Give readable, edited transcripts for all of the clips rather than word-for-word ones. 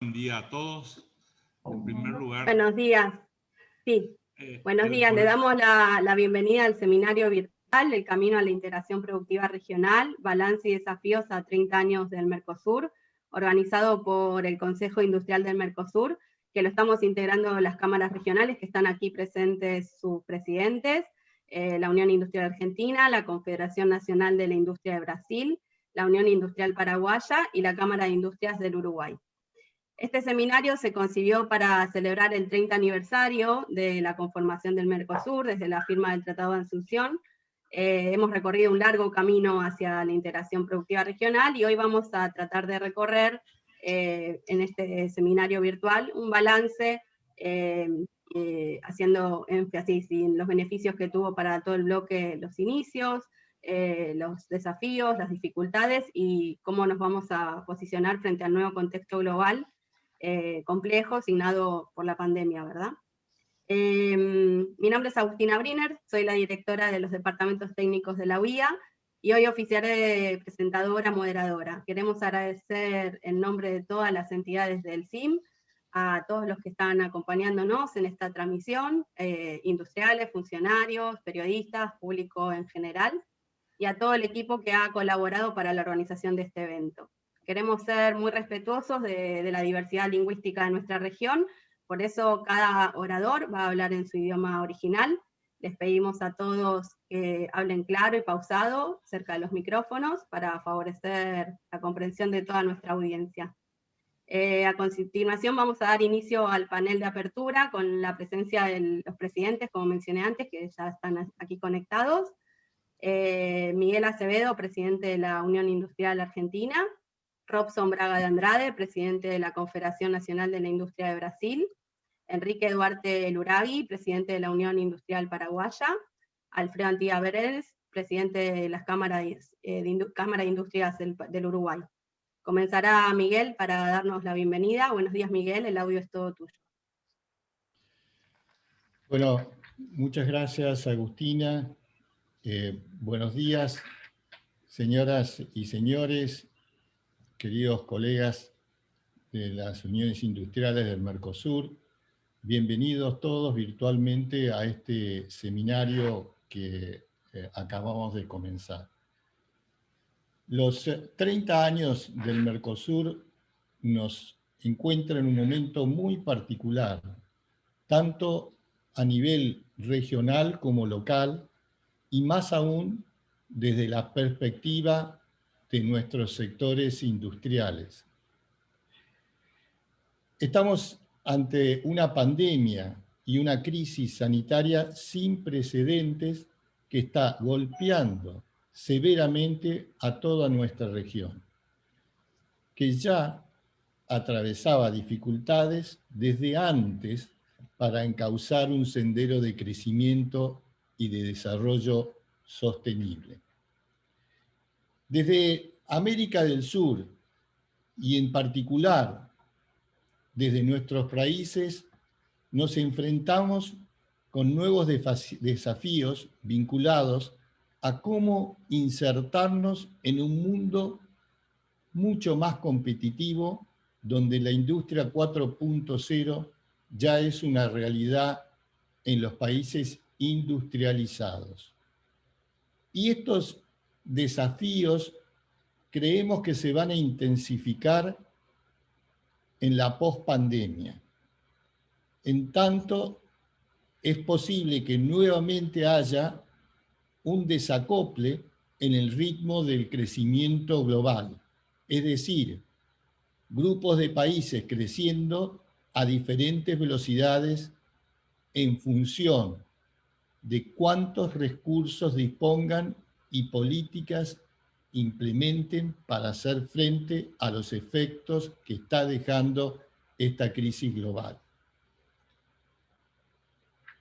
Buen día a todos. En primer lugar... Buenos días. Sí, buenos días. Le damos la bienvenida al seminario virtual El Camino a la Integración Productiva Regional, Balance y Desafíos a 30 años del Mercosur, organizado por el Consejo Industrial del Mercosur, que lo estamos integrando las cámaras regionales, que están aquí presentes sus presidentes, la Unión Industrial Argentina, la Confederación Nacional de la Industria de Brasil, la Unión Industrial Paraguaya y la Cámara de Industrias del Uruguay. Este seminario se concibió para celebrar el 30 aniversario de la conformación del Mercosur, desde la firma del Tratado de Asunción. Hemos recorrido un largo camino hacia la integración productiva regional, y hoy vamos a tratar de recorrer, en este seminario virtual, un balance, haciendo énfasis en los beneficios que tuvo para todo el bloque los inicios, los desafíos, las dificultades, y cómo nos vamos a posicionar frente al nuevo contexto global complejo, signado por la pandemia, ¿verdad? Mi nombre es Agustina Briner, soy la directora de los departamentos técnicos de la UIA, y hoy oficiaré de presentadora, moderadora. Queremos agradecer en nombre de todas las entidades del CIM, a todos los que están acompañándonos en esta transmisión, industriales, funcionarios, periodistas, público en general, y a todo el equipo que ha colaborado para la organización de este evento. Queremos ser muy respetuosos de la diversidad lingüística de nuestra región, por eso cada orador va a hablar en su idioma original. Les pedimos a todos que hablen claro y pausado cerca de los micrófonos para favorecer la comprensión de toda nuestra audiencia. A continuación vamos a dar inicio al panel de apertura con la presencia de los presidentes, como mencioné antes, que ya están aquí conectados. Miguel Acevedo, presidente de la Unión Industrial Argentina; Robson Braga de Andrade, presidente de la Confederación Nacional de la Industria de Brasil; Enrique Duarte Luragui, presidente de la Unión Industrial Paraguaya; Alfredo Antía Bereles, presidente de las Cámara de Industrias del Uruguay. Comenzará Miguel para darnos la bienvenida. Buenos días, Miguel, el audio es todo tuyo. Bueno, muchas gracias, Agustina. Buenos días, señoras y señores, queridos colegas de las uniones industriales del Mercosur. Bienvenidos todos virtualmente a este seminario que acabamos de comenzar. Los 30 años del Mercosur nos encuentran en un momento muy particular, tanto a nivel regional como local, y más aún desde la perspectiva de nuestros sectores industriales. Estamos ante una pandemia y una crisis sanitaria sin precedentes que está golpeando severamente a toda nuestra región, que ya atravesaba dificultades desde antes para encauzar un sendero de crecimiento y de desarrollo sostenible. Desde América del Sur, y en particular desde nuestros países, nos enfrentamos con nuevos desafíos vinculados a cómo insertarnos en un mundo mucho más competitivo, donde la industria 4.0 ya es una realidad en los países industrializados. Y estos desafíos creemos que se van a intensificar en la pospandemia. En tanto, es posible que nuevamente haya un desacople en el ritmo del crecimiento global, es decir, grupos de países creciendo a diferentes velocidades en función de cuántos recursos dispongan y políticas implementen para hacer frente a los efectos que está dejando esta crisis global.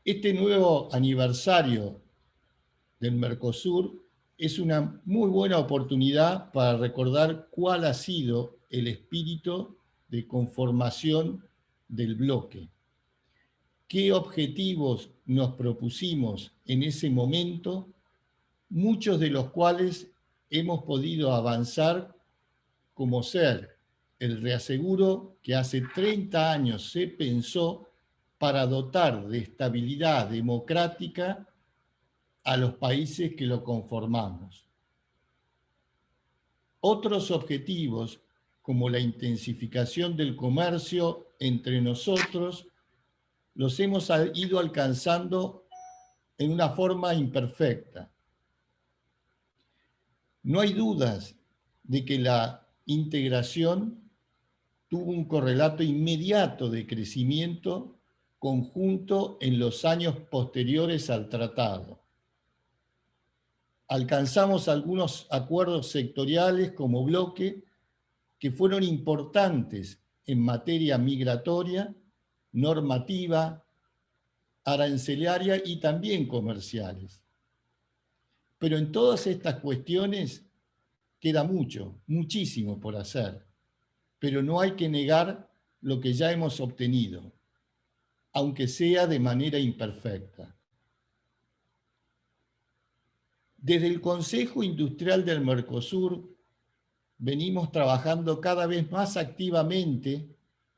Este nuevo aniversario del Mercosur es una muy buena oportunidad para recordar cuál ha sido el espíritu de conformación del bloque. ¿Qué objetivos nos propusimos en ese momento? Muchos de los cuales hemos podido avanzar, como ser el reaseguro que hace 30 años se pensó para dotar de estabilidad democrática a los países que lo conformamos. Otros objetivos, como la intensificación del comercio entre nosotros, los hemos ido alcanzando en una forma imperfecta. No hay dudas de que la integración tuvo un correlato inmediato de crecimiento conjunto en los años posteriores al tratado. Alcanzamos algunos acuerdos sectoriales como bloque que fueron importantes en materia migratoria, normativa, arancelaria y también comerciales. Pero en todas estas cuestiones queda mucho, muchísimo por hacer, pero no hay que negar lo que ya hemos obtenido, aunque sea de manera imperfecta. Desde el Consejo Industrial del Mercosur venimos trabajando cada vez más activamente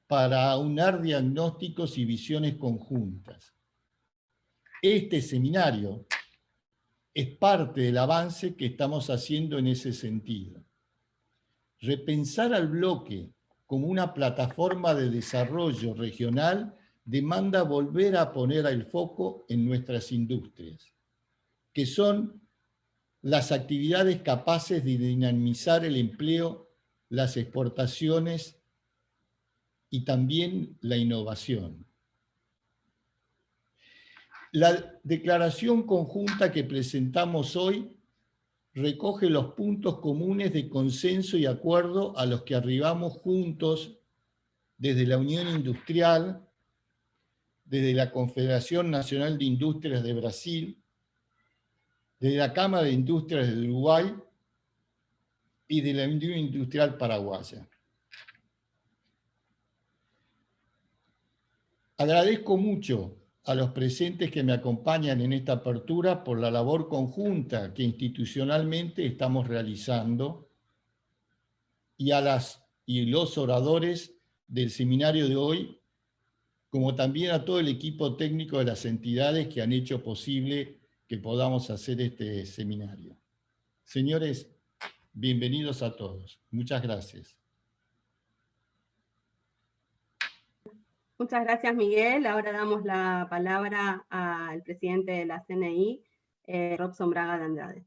para aunar diagnósticos y visiones conjuntas. Este seminario es parte del avance que estamos haciendo en ese sentido. Repensar al bloque como una plataforma de desarrollo regional demanda volver a poner el foco en nuestras industrias, que son las actividades capaces de dinamizar el empleo, las exportaciones y también la innovación. La declaración conjunta que presentamos hoy recoge los puntos comunes de consenso y acuerdo a los que arribamos juntos desde la Unión Industrial, desde la Confederación Nacional de Industrias de Brasil, desde la Cámara de Industrias de Uruguay y de la Unión Industrial Paraguaya. Agradezco mucho a los presentes que me acompañan en esta apertura por la labor conjunta que institucionalmente estamos realizando y a las y los oradores del seminario de hoy, como también a todo el equipo técnico de las entidades que han hecho posible que podamos hacer este seminario. Señores, bienvenidos a todos. Muchas gracias. Muchas gracias, Miguel. Ahora damos la palabra al presidente de la CNI, Robson Braga de Andrade.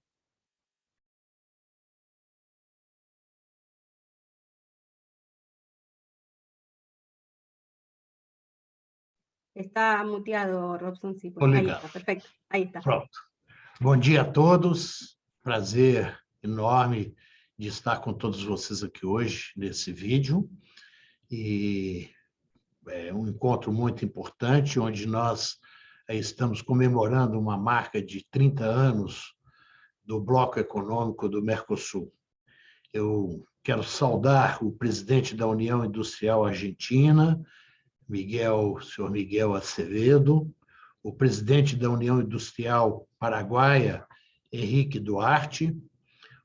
Está muteado, Robson. Sí, pues. Ahí está, perfecto. Ahí está. Pronto. Bom dia a todos. Prazer enorme de estar com todos vocês aqui hoje, nesse vídeo. E é um encontro muito importante, onde nós estamos comemorando uma marca de 30 anos do Bloco Econômico do Mercosul. Eu quero saudar o presidente da União Industrial Argentina, senhor Miguel Acevedo, o presidente da União Industrial Paraguaia, Henrique Duarte,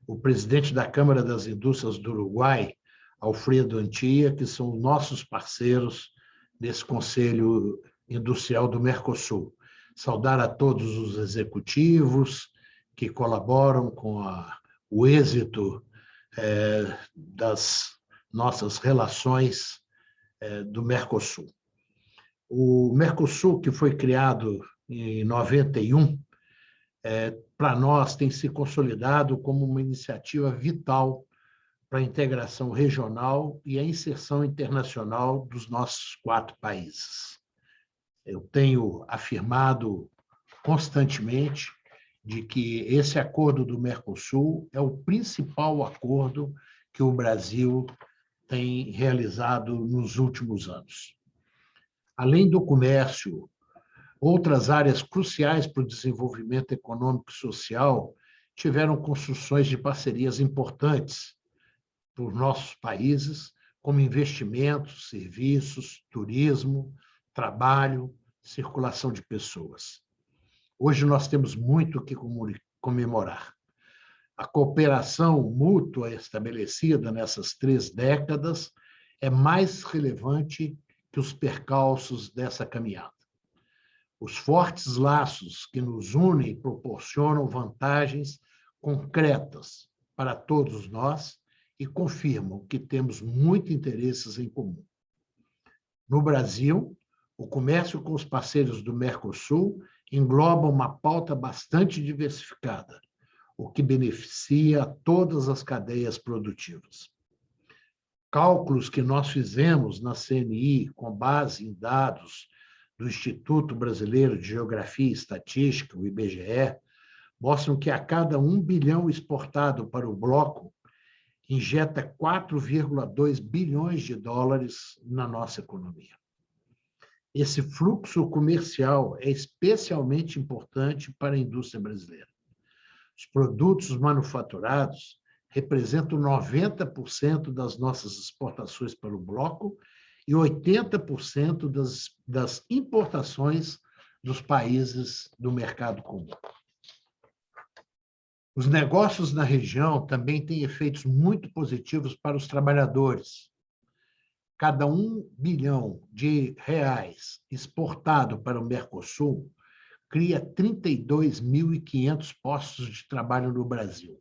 o presidente da Câmara das Indústrias do Uruguai, Alfredo Antia, que são nossos parceiros nesse Conselho Industrial do Mercosul. Saudar a todos os executivos que colaboram com o êxito das nossas relações do Mercosul. O Mercosul, que foi criado em 91, para nós tem se consolidado como uma iniciativa vital para a integração regional e a inserção internacional dos nossos 4 países. Eu tenho afirmado constantemente de que esse acordo do Mercosul é o principal acordo que o Brasil tem realizado nos últimos anos. Além do comércio, outras áreas cruciais para o desenvolvimento econômico e social tiveram construções de parcerias importantes por nossos países, como investimentos, serviços, turismo, trabalho, circulação de pessoas. Hoje nós temos muito o que comemorar. A cooperação mútua estabelecida nessas 3 décadas é mais relevante que os percalços dessa caminhada. Os fortes laços que nos unem proporcionam vantagens concretas para todos nós e confirmam que temos muitos interesses em comum. No Brasil, o comércio com os parceiros do Mercosul engloba uma pauta bastante diversificada, o que beneficia todas as cadeias produtivas. Cálculos que nós fizemos na CNI, com base em dados do Instituto Brasileiro de Geografia e Estatística, o IBGE, mostram que a cada 1 bilhão exportado para o bloco, injeta 4,2 bilhões de dólares na nossa economia. Esse fluxo comercial é especialmente importante para a indústria brasileira. Os produtos manufaturados representam 90% das nossas exportações para o bloco e 80% das importações dos países do mercado comum. Os negócios na região também têm efeitos muito positivos para os trabalhadores. Cada 1 bilhão de reais exportado para o Mercosul cria 32.500 postos de trabalho no Brasil.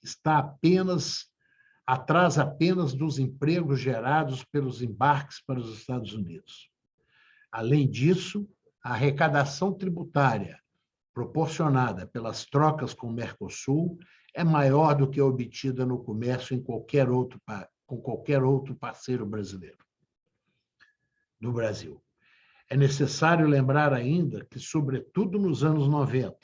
Está atrás apenas dos empregos gerados pelos embarques para os Estados Unidos. Além disso, a arrecadação tributária proporcionada pelas trocas com o Mercosul é maior do que a obtida no comércio com qualquer outro parceiro brasileiro do Brasil. É necessário lembrar ainda que, sobretudo nos anos 90,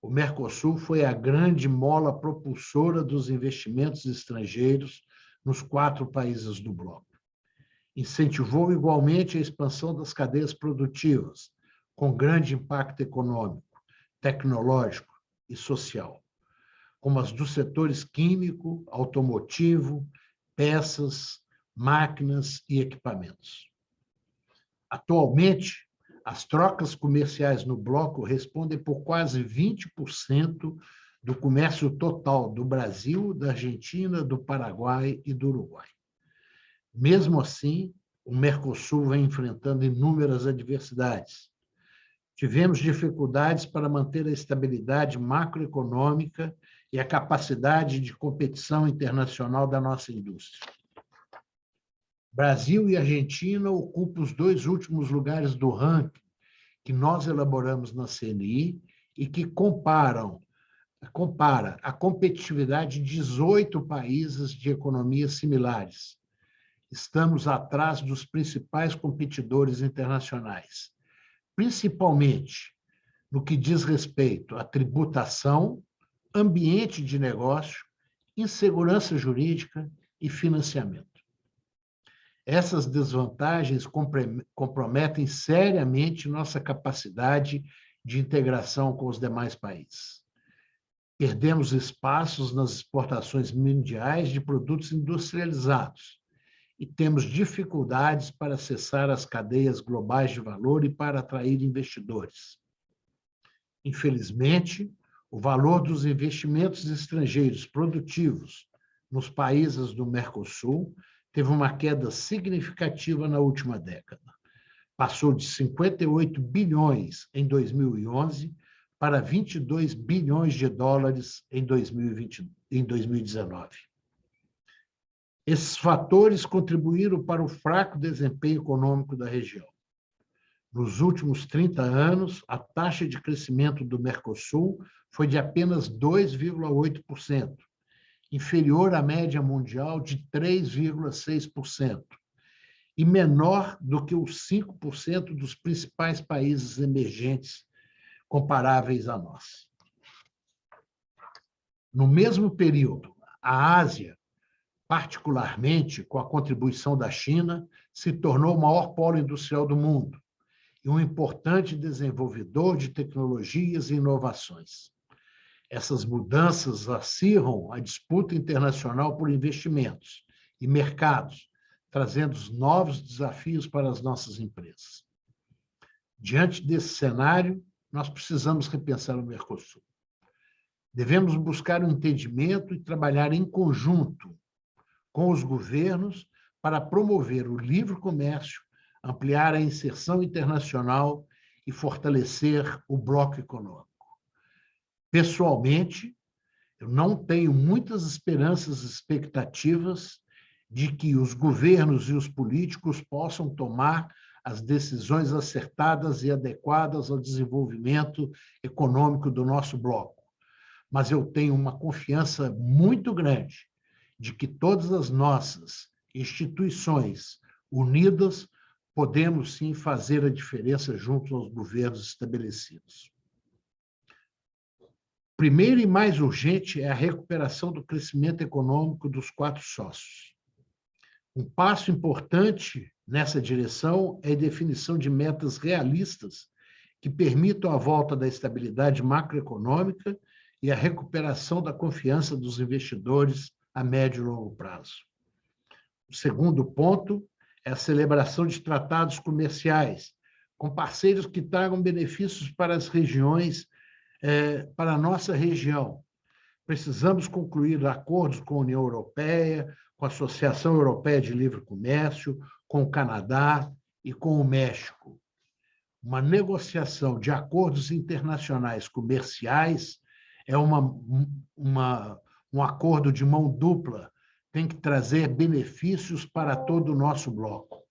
o Mercosul foi a grande mola propulsora dos investimentos estrangeiros nos 4 países do bloco. Incentivou igualmente a expansão das cadeias produtivas, com grande impacto econômico, tecnológico e social, como as dos setores químico, automotivo, peças, máquinas e equipamentos. Atualmente, as trocas comerciais no bloco respondem por quase 20% do comércio total do Brasil, da Argentina, do Paraguai e do Uruguai. Mesmo assim, o Mercosul vem enfrentando inúmeras adversidades. Tivemos dificuldades para manter a estabilidade macroeconômica e a capacidade de competição internacional da nossa indústria. Brasil e Argentina ocupam os 2 últimos lugares do ranking que nós elaboramos na CNI e que compara a competitividade de 18 países de economias similares. Estamos atrás dos principais competidores internacionais, principalmente no que diz respeito à tributação, ambiente de negócio, insegurança jurídica e financiamento. Essas desvantagens comprometem seriamente nossa capacidade de integração com os demais países. Perdemos espaços nas exportações mundiais de produtos industrializados e temos dificuldades para acessar as cadeias globais de valor e para atrair investidores. Infelizmente, o valor dos investimentos estrangeiros produtivos nos países do Mercosul teve uma queda significativa na última década. Passou de 58 bilhões em 2011 para 22 bilhões de dólares em 2019. Esses fatores contribuíram para o fraco desempenho econômico da região. Nos últimos 30 anos, a taxa de crescimento do Mercosul foi de apenas 2,8%, inferior à média mundial de 3,6%, e menor do que os 5% dos principais países emergentes comparáveis a nós. No mesmo período, a Ásia, particularmente com a contribuição da China, se tornou o maior polo industrial do mundo e um importante desenvolvedor de tecnologias e inovações. Essas mudanças acirram a disputa internacional por investimentos e mercados, trazendo novos desafios para as nossas empresas. Diante desse cenário, nós precisamos repensar o Mercosul. Devemos buscar um entendimento e trabalhar em conjunto com os governos para promover o livre comércio, ampliar a inserção internacional e fortalecer o bloco econômico. Pessoalmente, eu não tenho muitas esperanças e expectativas de que os governos e os políticos possam tomar as decisões acertadas e adequadas ao desenvolvimento econômico do nosso bloco. Mas eu tenho uma confiança muito grande de que todas as nossas instituições unidas podemos sim fazer a diferença junto aos governos estabelecidos. Primeiro e mais urgente é a recuperação do crescimento econômico dos 4 sócios. Um passo importante nessa direção é a definição de metas realistas que permitam a volta da estabilidade macroeconômica e a recuperação da confiança dos investidores a médio e longo prazo. O segundo ponto é a celebração de tratados comerciais com parceiros que tragam benefícios para as regiões, para a nossa região. Precisamos concluir acordos com a União Europeia, com a Associação Europeia de Livre Comércio, com o Canadá e com o México. Uma negociação de acordos internacionais comerciais é um acordo de mão dupla, tem que trazer benefícios para todo o nosso bloco.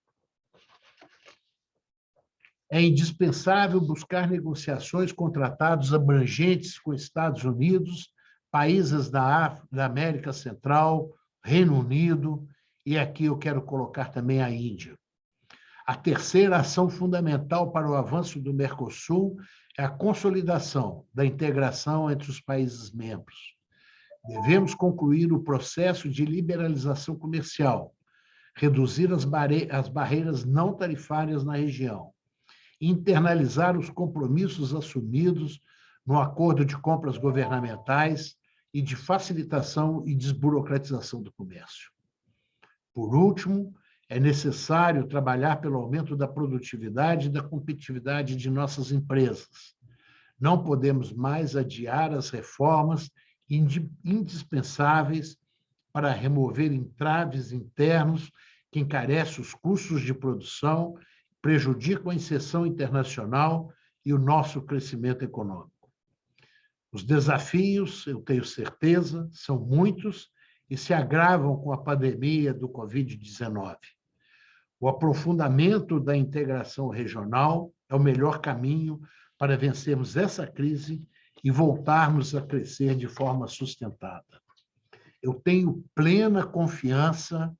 É indispensável buscar negociações com tratados abrangentes com Estados Unidos, países da América Central, Reino Unido, e aqui eu quero colocar também a Índia. A terceira ação fundamental para o avanço do Mercosul é a consolidação da integração entre os países membros. Devemos concluir o processo de liberalização comercial, reduzir as barreiras não tarifárias na região, internalizar os compromissos assumidos no acordo de compras governamentais e de facilitação e desburocratização do comércio. Por último, é necessário trabalhar pelo aumento da produtividade e da competitividade de nossas empresas. Não podemos mais adiar as reformas indispensáveis para remover entraves internos que encarecem os custos de produção, prejudicam a inserção internacional e o nosso crescimento econômico. Os desafios, eu tenho certeza, são muitos e se agravam com a pandemia do Covid-19. O aprofundamento da integração regional é o melhor caminho para vencermos essa crise e voltarmos a crescer de forma sustentada. Eu tenho plena confiança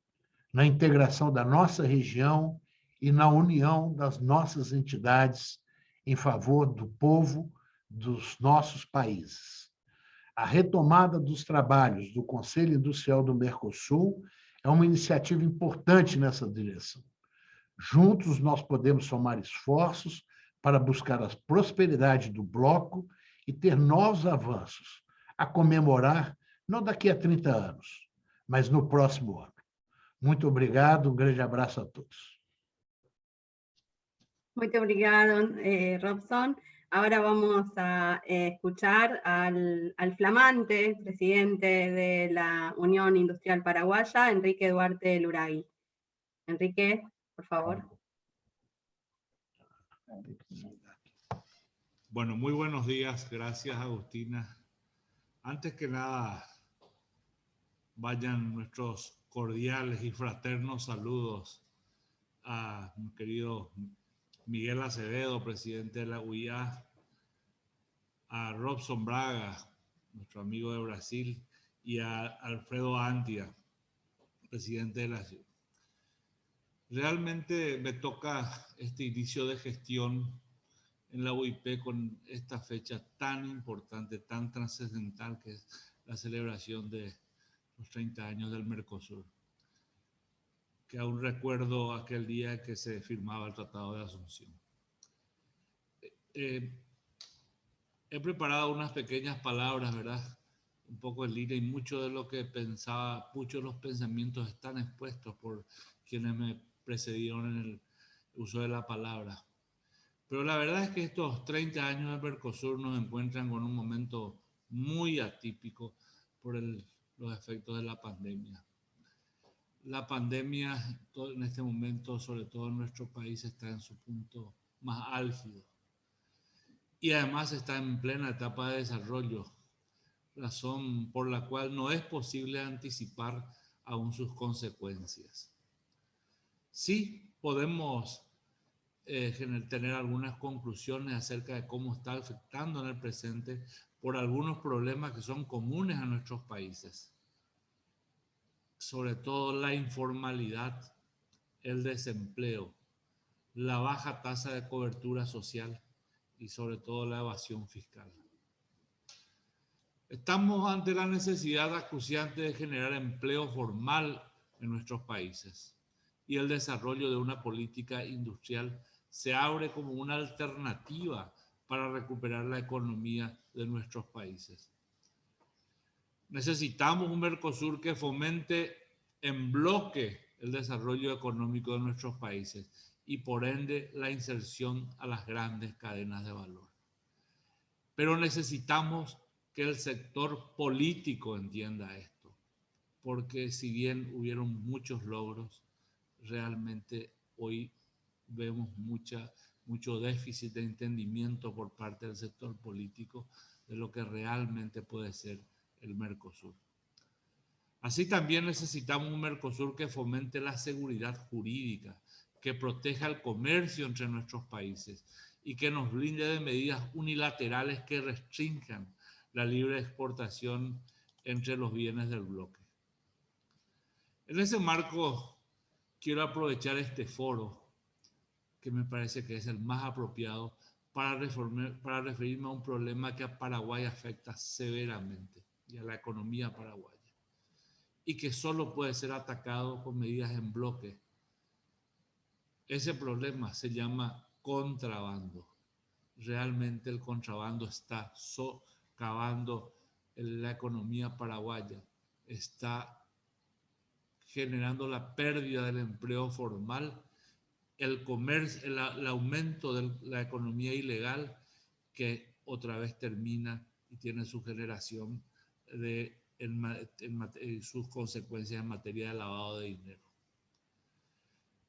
na integração da nossa região e na união das nossas entidades em favor do povo dos nossos países. A retomada dos trabalhos do Conselho Industrial do Mercosul é uma iniciativa importante nessa direção. Juntos, nós podemos somar esforços para buscar a prosperidade do bloco e ter novos avanços a comemorar, não daqui a 30 anos, mas no próximo ano. Muito obrigado, um grande abraço a todos. Muito obrigado, Robson. Ahora vamos a escuchar al flamante presidente de la Unión Industrial Paraguaya, Enrique Duarte Luragui. Enrique, por favor. Bueno, muy buenos días. Gracias, Agustina. Antes que nada, vayan nuestros cordiales y fraternos saludos a mi querido Miguel Acevedo, presidente de la UIA, a Robson Braga, nuestro amigo de Brasil, y a Alfredo Antia, presidente de la ciudad. Realmente me toca este inicio de gestión en la UIP con esta fecha tan importante, tan trascendental, que es la celebración de los 30 años del Mercosur, que aún recuerdo aquel día que se firmaba el Tratado de Asunción. He preparado unas pequeñas palabras, ¿verdad? Un poco en línea, y mucho de lo que pensaba, muchos de los pensamientos están expuestos por quienes me precedieron en el uso de la palabra. Pero la verdad es que estos 30 años de Mercosur nos encuentran con un momento muy atípico por los efectos de la pandemia. La pandemia en este momento, sobre todo en nuestro país, está en su punto más álgido. Y además está en plena etapa de desarrollo, razón por la cual no es posible anticipar aún sus consecuencias. Sí podemos tener algunas conclusiones acerca de cómo está afectando en el presente por algunos problemas que son comunes a nuestros países, sobre todo la informalidad, el desempleo, la baja tasa de cobertura social y sobre todo la evasión fiscal. Estamos ante la necesidad acuciante de generar empleo formal en nuestros países y el desarrollo de una política industrial se abre como una alternativa para recuperar la economía de nuestros países. Necesitamos un Mercosur que fomente en bloque el desarrollo económico de nuestros países y por ende la inserción a las grandes cadenas de valor. Pero necesitamos que el sector político entienda esto, porque si bien hubieron muchos logros, realmente hoy vemos mucho déficit de entendimiento por parte del sector político de lo que realmente puede ser el Mercosur. Así también necesitamos un Mercosur que fomente la seguridad jurídica, que proteja el comercio entre nuestros países y que nos brinde de medidas unilaterales que restrinjan la libre exportación entre los bienes del bloque. En ese marco, quiero aprovechar este foro, que me parece que es el más apropiado para referirme a un problema que a Paraguay afecta severamente y a la economía paraguaya, y que solo puede ser atacado con medidas en bloque. Ese problema se llama contrabando. Realmente el contrabando está socavando la economía paraguaya, está generando la pérdida del empleo formal, el comercio, el aumento de la economía ilegal, que otra vez termina y tiene su generación sus consecuencias en materia de lavado de dinero.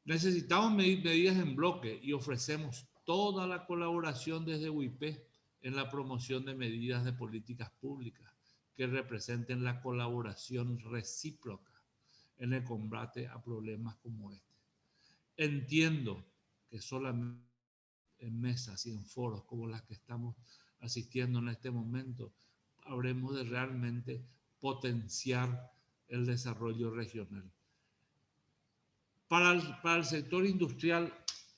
Necesitamos medidas en bloque y ofrecemos toda la colaboración desde UIP en la promoción de medidas de políticas públicas que representen la colaboración recíproca en el combate a problemas como este. Entiendo que solamente en mesas y en foros como las que estamos asistiendo en este momento habremos de realmente potenciar el desarrollo regional. Para el sector industrial,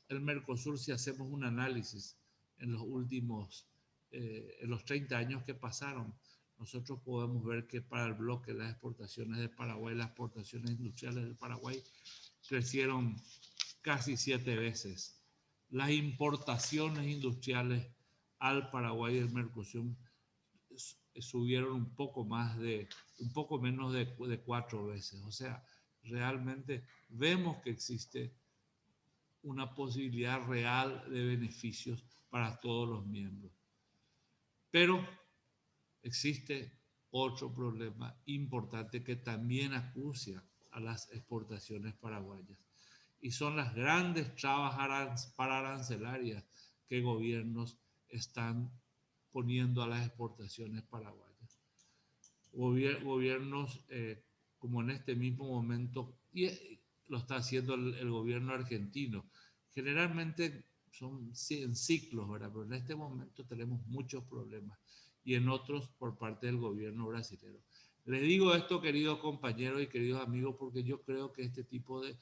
el Mercosur, si hacemos un análisis en los 30 años que pasaron, nosotros podemos ver que para el bloque las exportaciones de Paraguay, las exportaciones industriales del Paraguay crecieron casi 7 veces. Las importaciones industriales al Paraguay del Mercosur subieron un poco menos de 4 veces. O sea, realmente vemos que existe una posibilidad real de beneficios para todos los miembros. Pero existe otro problema importante que también acucia a las exportaciones paraguayas, y son las grandes trabas arancelarias que gobiernos están poniendo a las exportaciones paraguayas. Gobiernos como en este mismo momento, y lo está haciendo el gobierno argentino, generalmente son en ciclos, ¿verdad? Pero en este momento tenemos muchos problemas, y en otros por parte del gobierno brasileño. Les digo esto, queridos compañeros y queridos amigos, porque yo creo que este tipo de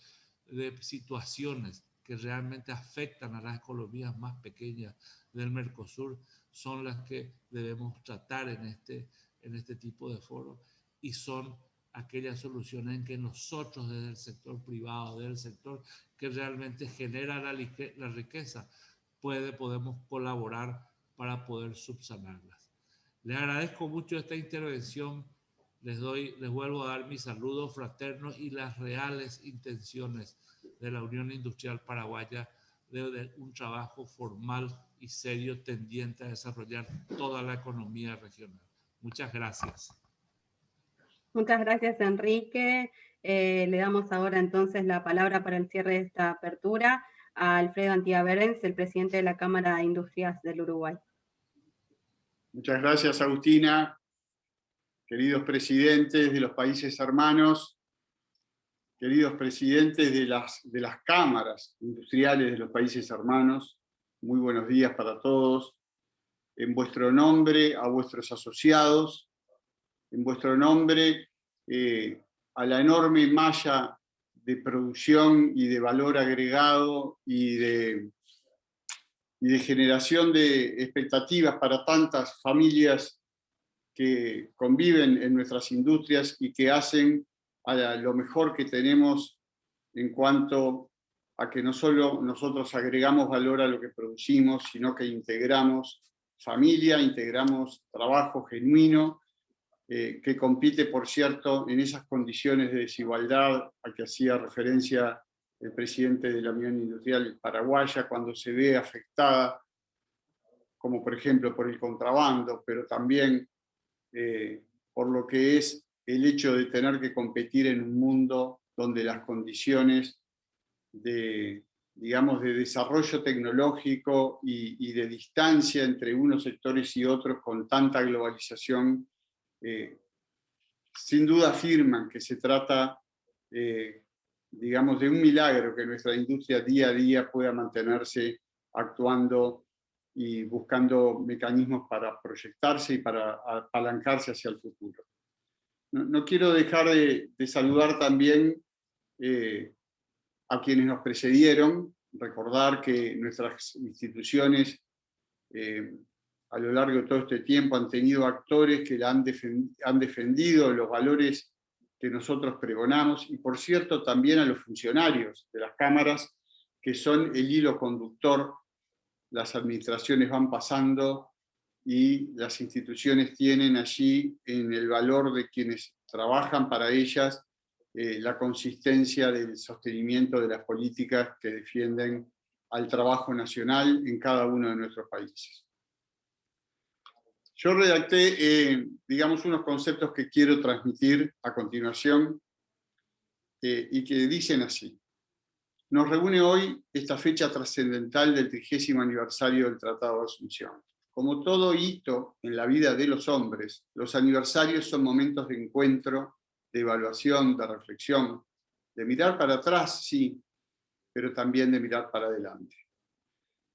situaciones que realmente afectan a las economías más pequeñas del Mercosur son las que debemos tratar en este tipo de foros, y son aquellas soluciones en que nosotros desde el sector privado, del sector que realmente genera la riqueza, podemos colaborar para poder subsanarlas. Les agradezco mucho esta intervención. Les vuelvo a dar mis saludos fraternos y las reales intenciones de la Unión Industrial Paraguaya de un trabajo formal y serio tendiente a desarrollar toda la economía regional. Muchas gracias. Muchas gracias, Enrique. Le damos ahora entonces la palabra para el cierre de esta apertura a Alfredo Antía Berens, el presidente de la Cámara de Industrias del Uruguay. Muchas gracias, Agustina. Queridos presidentes de los países hermanos, queridos presidentes de las cámaras industriales de los países hermanos, muy buenos días para todos. En vuestro nombre, a vuestros asociados, en vuestro nombre, a la enorme malla de producción y de valor agregado y de generación de expectativas para tantas familias que conviven en nuestras industrias y que hacen a lo mejor que tenemos en cuanto a que no solo nosotros agregamos valor a lo que producimos, sino que integramos familia, integramos trabajo genuino, que compite, por cierto, en esas condiciones de desigualdad a que hacía referencia el presidente de la Unión Industrial Paraguaya, cuando se ve afectada, como por ejemplo por el contrabando, pero también por lo que es el hecho de tener que competir en un mundo donde las condiciones de desarrollo tecnológico y de distancia entre unos sectores y otros con tanta globalización, sin duda afirman que se trata, de un milagro que nuestra industria día a día pueda mantenerse actuando y buscando mecanismos para proyectarse y para apalancarse hacia el futuro. No quiero dejar de saludar también a quienes nos precedieron, recordar que nuestras instituciones a lo largo de todo este tiempo han tenido actores que han defendido los valores que nosotros pregonamos, y por cierto también a los funcionarios de las cámaras, que son el hilo conductor. Las administraciones van pasando y las instituciones tienen allí, en el valor de quienes trabajan para ellas, la consistencia del sostenimiento de las políticas que defienden al trabajo nacional en cada uno de nuestros países. Yo redacté, unos conceptos que quiero transmitir a continuación y que dicen así. Nos reúne hoy esta fecha trascendental del 30º aniversario del Tratado de Asunción. Como todo hito en la vida de los hombres, los aniversarios son momentos de encuentro, de evaluación, de reflexión, de mirar para atrás, sí, pero también de mirar para adelante.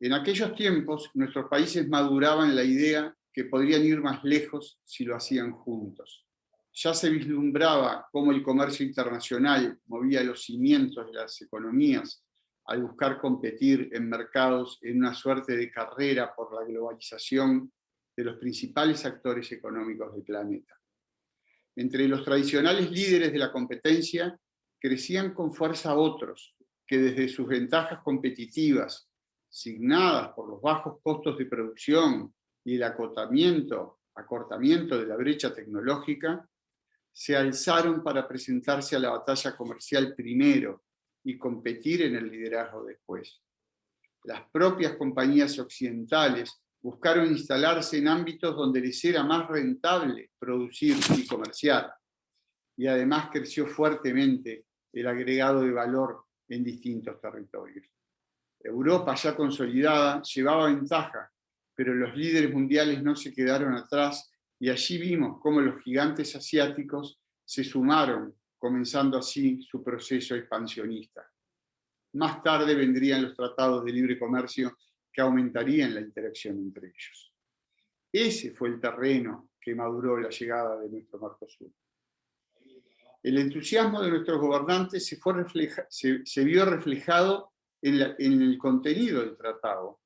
En aquellos tiempos, nuestros países maduraban la idea que podrían ir más lejos si lo hacían juntos. Ya se vislumbraba cómo el comercio internacional movía los cimientos de las economías al buscar competir en mercados en una suerte de carrera por la globalización de los principales actores económicos del planeta. Entre los tradicionales líderes de la competencia crecían con fuerza otros que desde sus ventajas competitivas, signadas por los bajos costos de producción y el acortamiento de la brecha tecnológica, se alzaron para presentarse a la batalla comercial primero y competir en el liderazgo después. Las propias compañías occidentales buscaron instalarse en ámbitos donde les era más rentable producir y comerciar, y además creció fuertemente el agregado de valor en distintos territorios. Europa, ya consolidada, llevaba ventaja, pero los líderes mundiales no se quedaron atrás, y allí vimos cómo los gigantes asiáticos se sumaron, comenzando así su proceso expansionista. Más tarde vendrían los tratados de libre comercio que aumentarían la interacción entre ellos. Ese fue el terreno que maduró la llegada de nuestro Mercosur. El entusiasmo de nuestros gobernantes se vio reflejado en el contenido del tratado.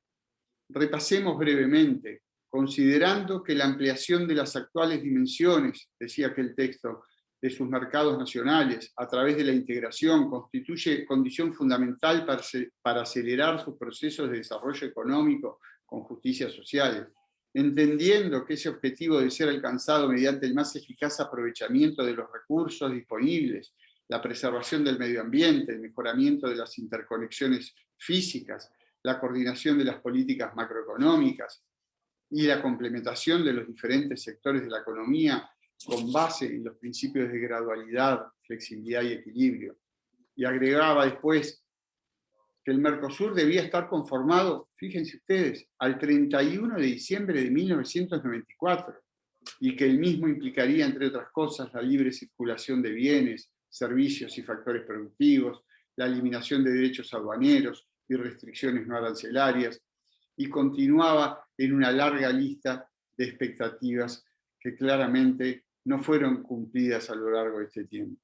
Repasemos brevemente, considerando que la ampliación de las actuales dimensiones, decía aquel texto, de sus mercados nacionales a través de la integración constituye condición fundamental para acelerar sus procesos de desarrollo económico con justicia social, entendiendo que ese objetivo debe ser alcanzado mediante el más eficaz aprovechamiento de los recursos disponibles, la preservación del medio ambiente, el mejoramiento de las interconexiones físicas, la coordinación de las políticas macroeconómicas y la complementación de los diferentes sectores de la economía con base en los principios de gradualidad, flexibilidad y equilibrio. Y agregaba después que el Mercosur debía estar conformado, fíjense ustedes, al 31 de diciembre de 1994, y que el mismo implicaría, entre otras cosas, la libre circulación de bienes, servicios y factores productivos, la eliminación de derechos aduaneros y restricciones no arancelarias, y continuaba en una larga lista de expectativas que claramente no fueron cumplidas a lo largo de este tiempo.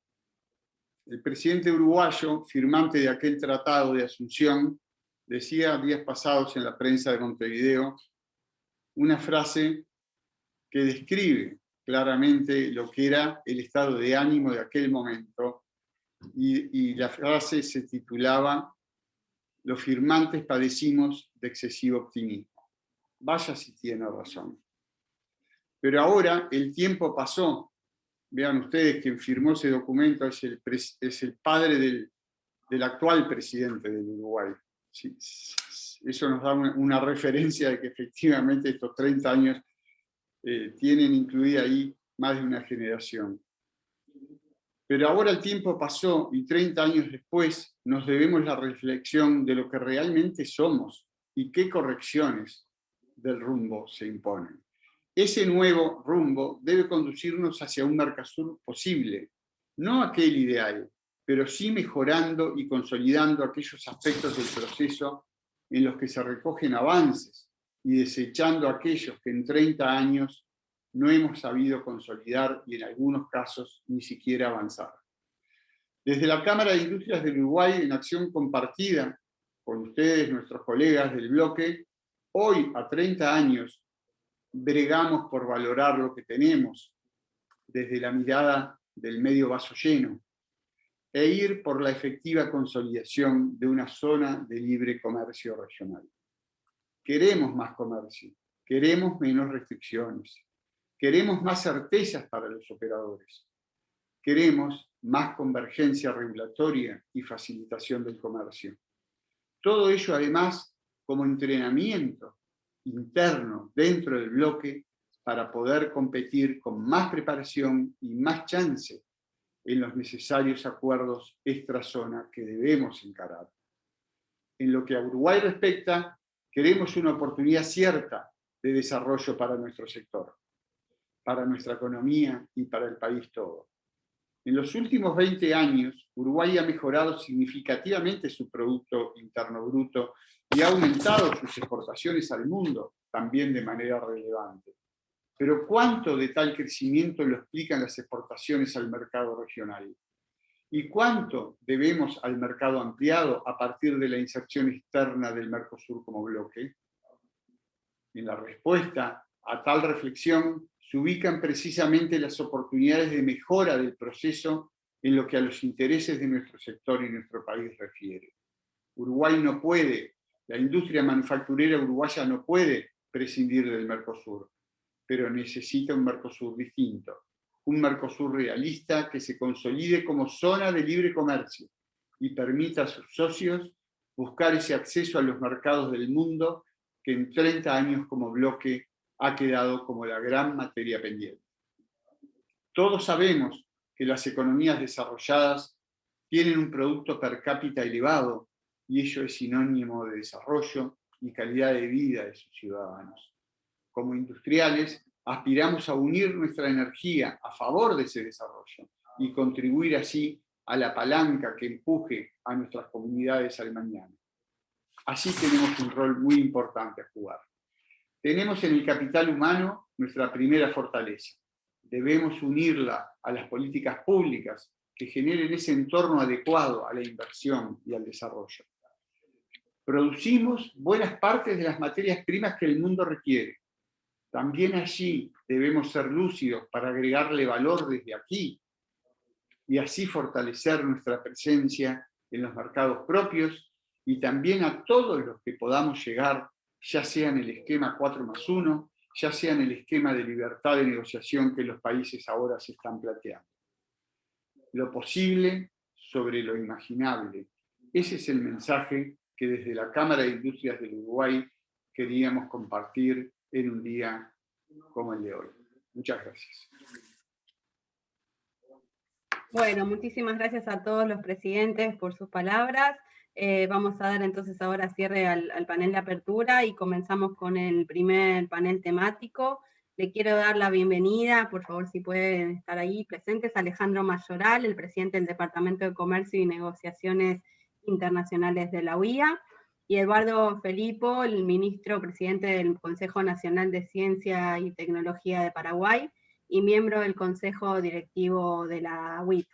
El presidente uruguayo, firmante de aquel tratado de Asunción, decía días pasados en la prensa de Montevideo una frase que describe claramente lo que era el estado de ánimo de aquel momento, y la frase se titulaba "Los firmantes padecimos de excesivo optimismo". Vaya si tiene razón. Pero ahora el tiempo pasó. Vean ustedes, quien firmó ese documento es el padre del actual presidente del Uruguay. Sí, eso nos da una referencia de que efectivamente estos 30 años tienen incluida ahí más de una generación. Pero ahora el tiempo pasó y 30 años después nos debemos la reflexión de lo que realmente somos y qué correcciones del rumbo se imponen. Ese nuevo rumbo debe conducirnos hacia un Mercosur posible, no aquel ideal, pero sí mejorando y consolidando aquellos aspectos del proceso en los que se recogen avances y desechando aquellos que en 30 años no hemos sabido consolidar y en algunos casos ni siquiera avanzar. Desde la Cámara de Industrias del Uruguay, en acción compartida con ustedes, nuestros colegas del bloque, hoy, a 30 años, bregamos por valorar lo que tenemos desde la mirada del medio vaso lleno e ir por la efectiva consolidación de una zona de libre comercio regional. Queremos más comercio, queremos menos restricciones, queremos más certezas para los operadores, queremos más convergencia regulatoria y facilitación del comercio. Todo ello además como entrenamiento interno dentro del bloque para poder competir con más preparación y más chance en los necesarios acuerdos extrazona que debemos encarar. En lo que a Uruguay respecta, queremos una oportunidad cierta de desarrollo para nuestro sector, para nuestra economía y para el país todo. En los últimos 20 años, Uruguay ha mejorado significativamente su Producto Interno Bruto y ha aumentado sus exportaciones al mundo, también de manera relevante. Pero ¿cuánto de tal crecimiento lo explican las exportaciones al mercado regional? ¿Y cuánto debemos al mercado ampliado a partir de la inserción externa del Mercosur como bloque? En la respuesta a tal reflexión se ubican precisamente las oportunidades de mejora del proceso en lo que a los intereses de nuestro sector y nuestro país refiere. Uruguay no puede, la industria manufacturera uruguaya no puede prescindir del Mercosur, pero necesita un Mercosur distinto, un Mercosur realista que se consolide como zona de libre comercio y permita a sus socios buscar ese acceso a los mercados del mundo que en 30 años como bloque ha quedado como la gran materia pendiente. Todos sabemos que las economías desarrolladas tienen un producto per cápita elevado y ello es sinónimo de desarrollo y calidad de vida de sus ciudadanos. Como industriales, aspiramos a unir nuestra energía a favor de ese desarrollo y contribuir así a la palanca que empuje a nuestras comunidades al mañana. Así tenemos un rol muy importante a jugar. Tenemos en el capital humano nuestra primera fortaleza. Debemos unirla a las políticas públicas que generen ese entorno adecuado a la inversión y al desarrollo. Producimos buenas partes de las materias primas que el mundo requiere. También allí debemos ser lúcidos para agregarle valor desde aquí y así fortalecer nuestra presencia en los mercados propios y también a todos los que podamos llegar, ya sea en el esquema 4+1, ya sea en el esquema de libertad de negociación que los países ahora se están planteando. Lo posible sobre lo imaginable. Ese es el mensaje que desde la Cámara de Industrias del Uruguay queríamos compartir en un día como el de hoy. Muchas gracias. Bueno, muchísimas gracias a todos los presidentes por sus palabras. Vamos a dar entonces ahora cierre al panel de apertura y comenzamos con el primer panel temático. Le quiero dar la bienvenida, por favor, si pueden estar ahí presentes, a Alejandro Mayoral, el presidente del Departamento de Comercio y Negociaciones Internacionales de la UIA, y Eduardo Felipo, el ministro presidente del Consejo Nacional de Ciencia y Tecnología de Paraguay, y miembro del Consejo Directivo de la UIT.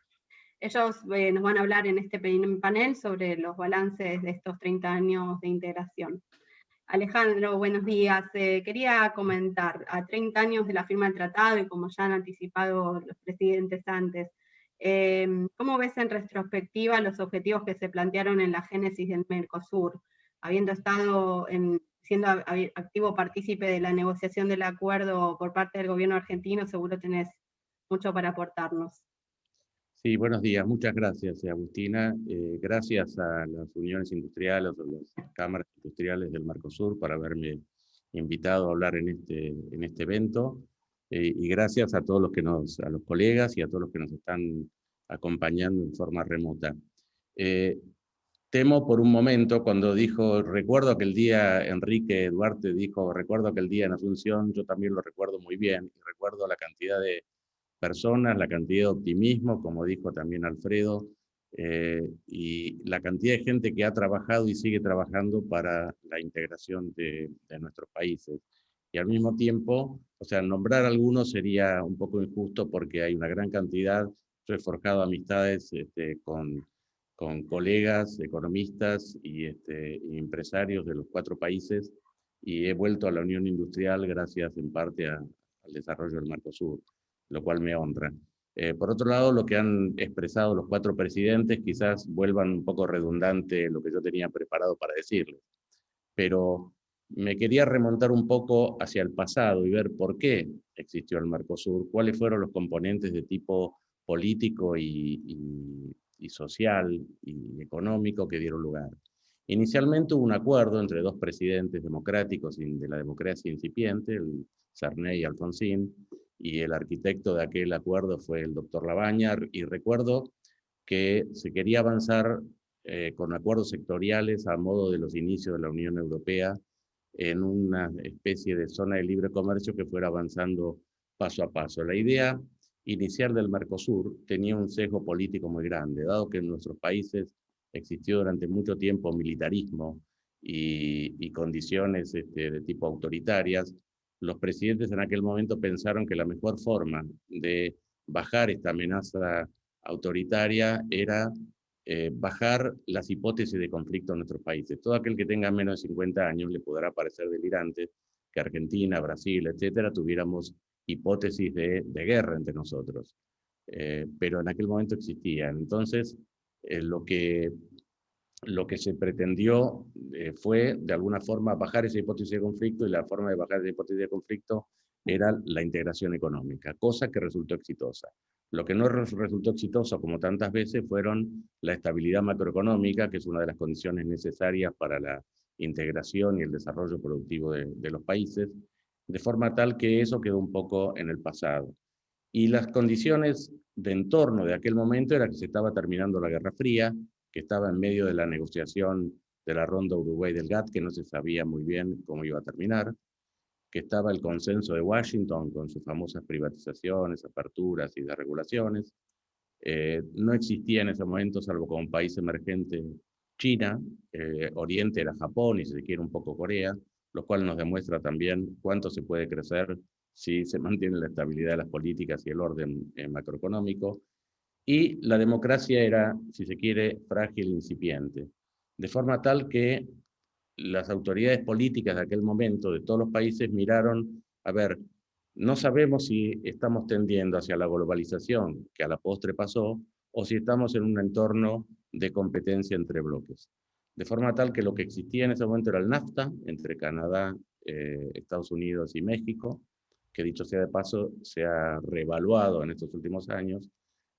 Ellos nos van a hablar en este panel sobre los balances de estos 30 años de integración. Alejandro, buenos días. Quería comentar, a 30 años de la firma del tratado, y como ya han anticipado los presidentes antes, ¿cómo ves en retrospectiva los objetivos que se plantearon en la génesis del Mercosur? Habiendo estado siendo activo partícipe de la negociación del acuerdo por parte del gobierno argentino, seguro tenés mucho para aportarnos. Sí, buenos días. Muchas gracias, Agustina. Gracias a las uniones industriales o las cámaras industriales del Mercosur por haberme invitado a hablar en este evento. Y gracias a todos a los colegas y a todos los que nos están acompañando en forma remota. Temo por un momento cuando recuerdo aquel día, Enrique Duarte dijo, recuerdo aquel día en Asunción, yo también lo recuerdo muy bien, y recuerdo la cantidad de personas, la cantidad de optimismo, como dijo también Alfredo, y la cantidad de gente que ha trabajado y sigue trabajando para la integración de nuestros países. Y al mismo tiempo, o sea, nombrar algunos sería un poco injusto porque hay una gran cantidad. Yo he forjado amistades con colegas, economistas y empresarios de los 4 países, y he vuelto a la Unión Industrial gracias en parte al desarrollo del Mercosur, lo cual me honra. Por otro lado, lo que han expresado los 4 presidentes quizás vuelvan un poco redundante lo que yo tenía preparado para decirles, pero me quería remontar un poco hacia el pasado y ver por qué existió el Mercosur, cuáles fueron los componentes de tipo político y social y económico que dieron lugar. Inicialmente hubo un acuerdo entre 2 presidentes democráticos de la democracia incipiente, el Sarney y Alfonsín, y el arquitecto de aquel acuerdo fue el doctor Labaña, y recuerdo que se quería avanzar con acuerdos sectoriales a modo de los inicios de la Unión Europea en una especie de zona de libre comercio que fuera avanzando paso a paso. La idea inicial del Mercosur tenía un sesgo político muy grande, dado que en nuestros países existió durante mucho tiempo militarismo y condiciones de tipo autoritarias. Los presidentes en aquel momento pensaron que la mejor forma de bajar esta amenaza autoritaria era bajar las hipótesis de conflicto en nuestros países. Todo aquel que tenga menos de 50 años le podrá parecer delirante que Argentina, Brasil, etcétera, tuviéramos hipótesis de guerra entre nosotros. Pero en aquel momento existían. Entonces, lo que se pretendió fue, de alguna forma, bajar esa hipótesis de conflicto, y la forma de bajar esa hipótesis de conflicto era la integración económica, cosa que resultó exitosa. Lo que no resultó exitoso, como tantas veces, fueron la estabilidad macroeconómica, que es una de las condiciones necesarias para la integración y el desarrollo productivo de los países, de forma tal que eso quedó un poco en el pasado. Y las condiciones de entorno de aquel momento era que se estaba terminando la Guerra Fría, que estaba en medio de la negociación de la ronda Uruguay del GATT, que no se sabía muy bien cómo iba a terminar, que estaba el consenso de Washington con sus famosas privatizaciones, aperturas y desregulaciones. No existía en ese momento, salvo como un país emergente, China, Oriente era Japón y si se quiere un poco Corea, lo cual nos demuestra también cuánto se puede crecer si se mantiene la estabilidad de las políticas y el orden macroeconómico. Y la democracia era, si se quiere, frágil e incipiente, de forma tal que las autoridades políticas de aquel momento de todos los países miraron, a ver, no sabemos si estamos tendiendo hacia la globalización, que a la postre pasó, o si estamos en un entorno de competencia entre bloques. De forma tal que lo que existía en ese momento era el NAFTA, entre Canadá, Estados Unidos y México, que dicho sea de paso, se ha reevaluado en estos últimos años.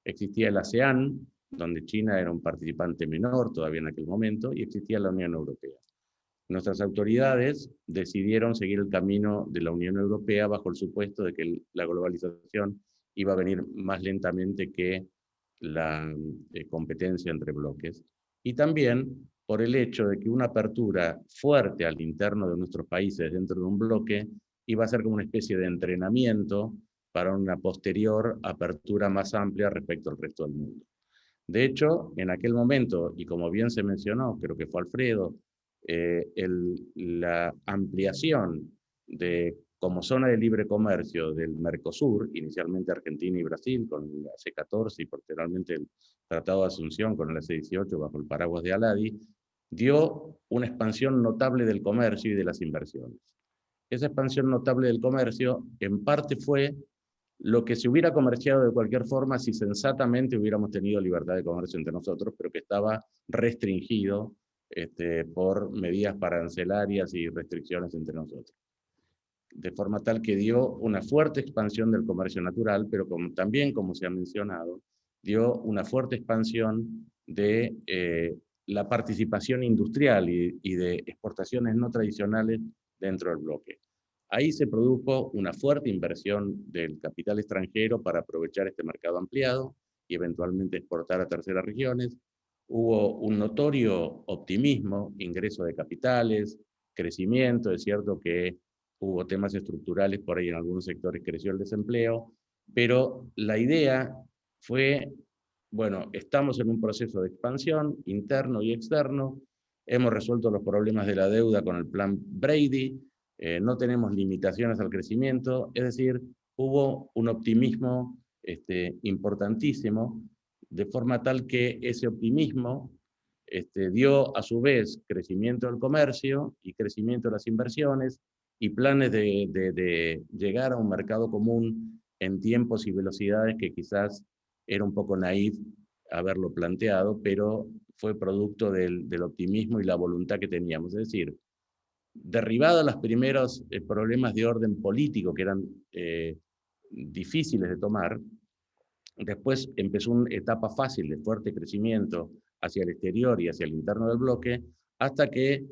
Existía el ASEAN, donde China era un participante menor todavía en aquel momento, y existía la Unión Europea. Nuestras autoridades decidieron seguir el camino de la Unión Europea bajo el supuesto de que la globalización iba a venir más lentamente que la competencia entre bloques, y también por el hecho de que una apertura fuerte al interno de nuestros países dentro de un bloque iba a ser como una especie de entrenamiento para una posterior apertura más amplia respecto al resto del mundo. De hecho, en aquel momento, y como bien se mencionó, creo que fue Alfredo, la ampliación de, como zona de libre comercio del Mercosur, inicialmente Argentina y Brasil con el AC-14 y posteriormente el Tratado de Asunción con el AC-18 bajo el paraguas de Aladi, dio una expansión notable del comercio y de las inversiones. Esa expansión notable del comercio en parte fue lo que se hubiera comerciado de cualquier forma si sensatamente hubiéramos tenido libertad de comercio entre nosotros, pero que estaba restringido por medidas arancelarias y restricciones entre nosotros. De forma tal que dio una fuerte expansión del comercio natural, pero también, como se ha mencionado, dio una fuerte expansión de la participación industrial y de exportaciones no tradicionales dentro del bloque. Ahí se produjo una fuerte inversión del capital extranjero para aprovechar este mercado ampliado y eventualmente exportar a terceras regiones. Hubo un notorio optimismo, ingreso de capitales, crecimiento. Es cierto que hubo temas estructurales, por ahí en algunos sectores creció el desempleo, pero la idea fue, bueno, estamos en un proceso de expansión interno y externo, hemos resuelto los problemas de la deuda con el plan Brady, no tenemos limitaciones al crecimiento, es decir, hubo un optimismo importantísimo, de forma tal que ese optimismo dio a su vez crecimiento del comercio y crecimiento de las inversiones y planes de llegar a un mercado común en tiempos y velocidades que quizás era un poco naif haberlo planteado, pero fue producto del optimismo y la voluntad que teníamos. Es decir, derribados los primeros problemas de orden político que eran difíciles de tomar, después empezó una etapa fácil de fuerte crecimiento hacia el exterior y hacia el interno del bloque, hasta que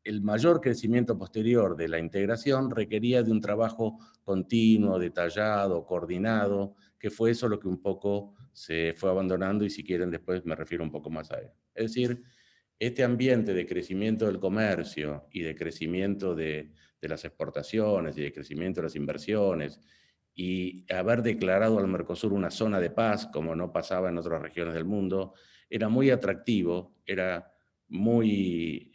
el mayor crecimiento posterior de la integración requería de un trabajo continuo, detallado, coordinado, que fue eso lo que un poco se fue abandonando, y si quieren después me refiero un poco más a él. Es decir, este ambiente de crecimiento del comercio y de crecimiento de las exportaciones y de crecimiento de las inversiones, y haber declarado al Mercosur una zona de paz, como no pasaba en otras regiones del mundo, era muy atractivo, era muy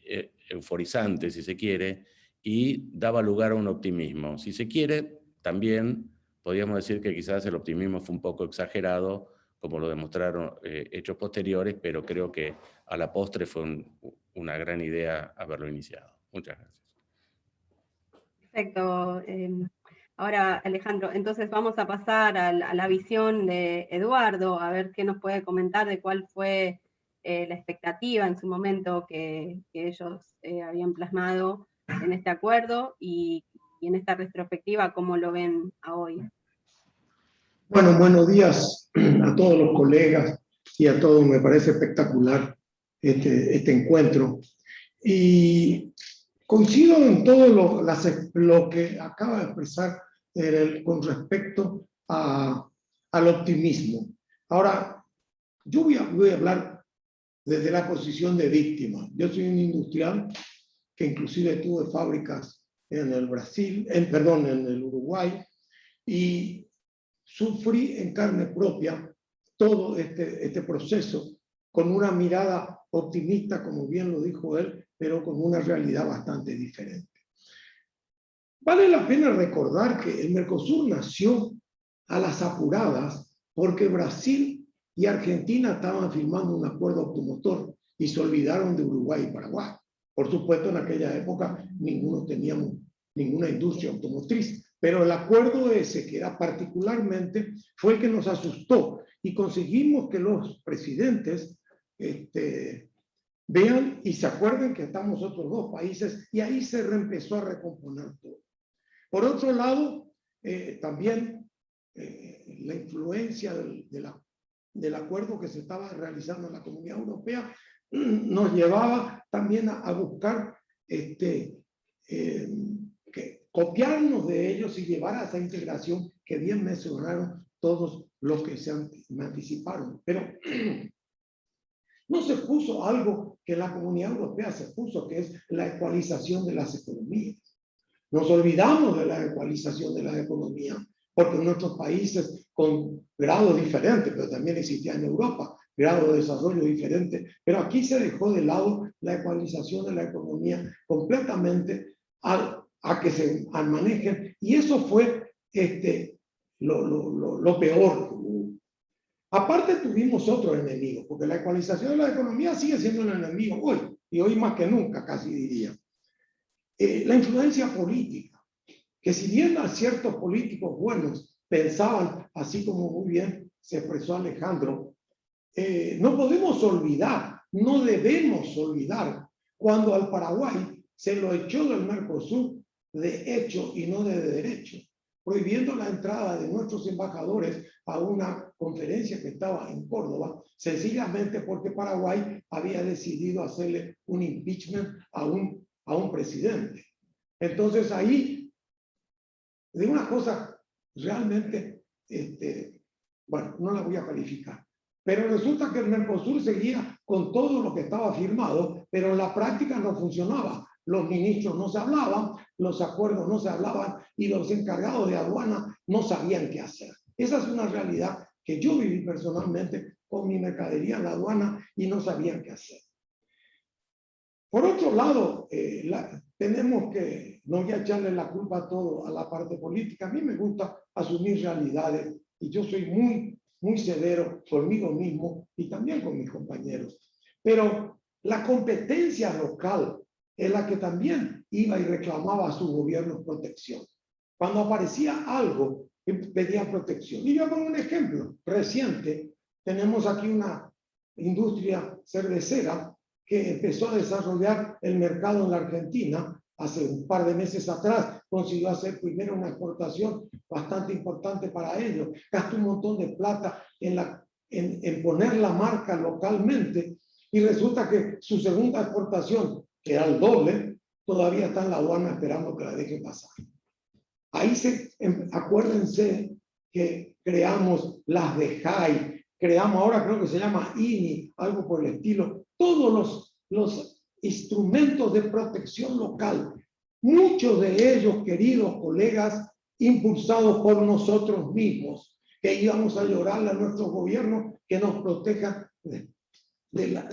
euforizante, si se quiere, y daba lugar a un optimismo. Si se quiere, también podríamos decir que quizás el optimismo fue un poco exagerado, como lo demostraron hechos posteriores, pero creo que a la postre fue una gran idea haberlo iniciado. Muchas gracias. Perfecto. Ahora, Alejandro, entonces vamos a pasar a la visión de Eduardo, a ver qué nos puede comentar de cuál fue la expectativa en su momento que ellos habían plasmado en este acuerdo y en esta retrospectiva, cómo lo ven a hoy. Bueno, buenos días a todos los colegas y a todos. Me parece espectacular este encuentro. Y coincido en todo lo que acaba de expresar con respecto al optimismo. Ahora, yo voy a hablar desde la posición de víctima. Yo soy un industrial que inclusive tuve fábricas en el Brasil, en el Uruguay, y sufrí en carne propia todo este proceso con una mirada optimista, como bien lo dijo él, pero con una realidad bastante diferente. Vale la pena recordar que el Mercosur nació a las apuradas porque Brasil y Argentina estaban firmando un acuerdo automotor y se olvidaron de Uruguay y Paraguay. Por supuesto, en aquella época ninguno teníamos ninguna industria automotriz, pero el acuerdo ese, que era particularmente, fue el que nos asustó y conseguimos que los presidentes vean y se acuerden que estamos otros dos países, y ahí se empezó a recomponer todo. Por otro lado, también la influencia del acuerdo que se estaba realizando en la Comunidad Europea nos llevaba también a buscar copiarnos de ellos y llevar a esa integración que bien mencionaron todos los que me anticiparon. Pero no se puso algo que la Comunidad Europea se puso, que es la ecualización de las economías. Nos olvidamos de la ecualización de la economía, porque en nuestros países con grados diferentes, pero también existía en Europa, grado de desarrollo diferente, pero aquí se dejó de lado la ecualización de la economía completamente a que se manejen, y eso fue lo peor. Aparte tuvimos otro enemigo, porque la ecualización de la economía sigue siendo un enemigo hoy, y hoy más que nunca, casi diría. La influencia política, que si bien a ciertos políticos buenos pensaban, así como muy bien se expresó Alejandro, no podemos olvidar, no debemos olvidar, cuando al Paraguay se lo echó del Mercosur de hecho y no de derecho, prohibiendo la entrada de nuestros embajadores a una conferencia que estaba en Córdoba, sencillamente porque Paraguay había decidido hacerle un impeachment a un presidente. Entonces ahí, de una cosa realmente, bueno, no la voy a calificar, pero resulta que el Mercosur seguía con todo lo que estaba firmado, pero en la práctica no funcionaba. Los ministros no se hablaban, los acuerdos no se hablaban y los encargados de aduana no sabían qué hacer. Esa es una realidad que yo viví personalmente con mi mercadería en la aduana y no sabían qué hacer. Por otro lado, tenemos que no voy a echarle la culpa a todo a la parte política. A mí me gusta asumir realidades y yo soy muy severo conmigo mismo y también con mis compañeros. Pero la competencia local es la que también iba y reclamaba a sus gobiernos protección. Cuando aparecía algo, pedía protección. Y yo pongo un ejemplo reciente. Tenemos aquí una industria cervecera que empezó a desarrollar el mercado en la Argentina. Hace un par de meses atrás consiguió hacer primero una exportación bastante importante para ellos. Gastó un montón de plata en poner la marca localmente y resulta que su segunda exportación, que era el doble, todavía está en la aduana esperando que la deje pasar. Ahí acuérdense que creamos las de JAI, creamos ahora creo que se llama INI, algo por el estilo, todos los instrumentos de protección local, muchos de ellos, queridos colegas, impulsados por nosotros mismos, que íbamos a llorarle a nuestros gobiernos que nos protejan de la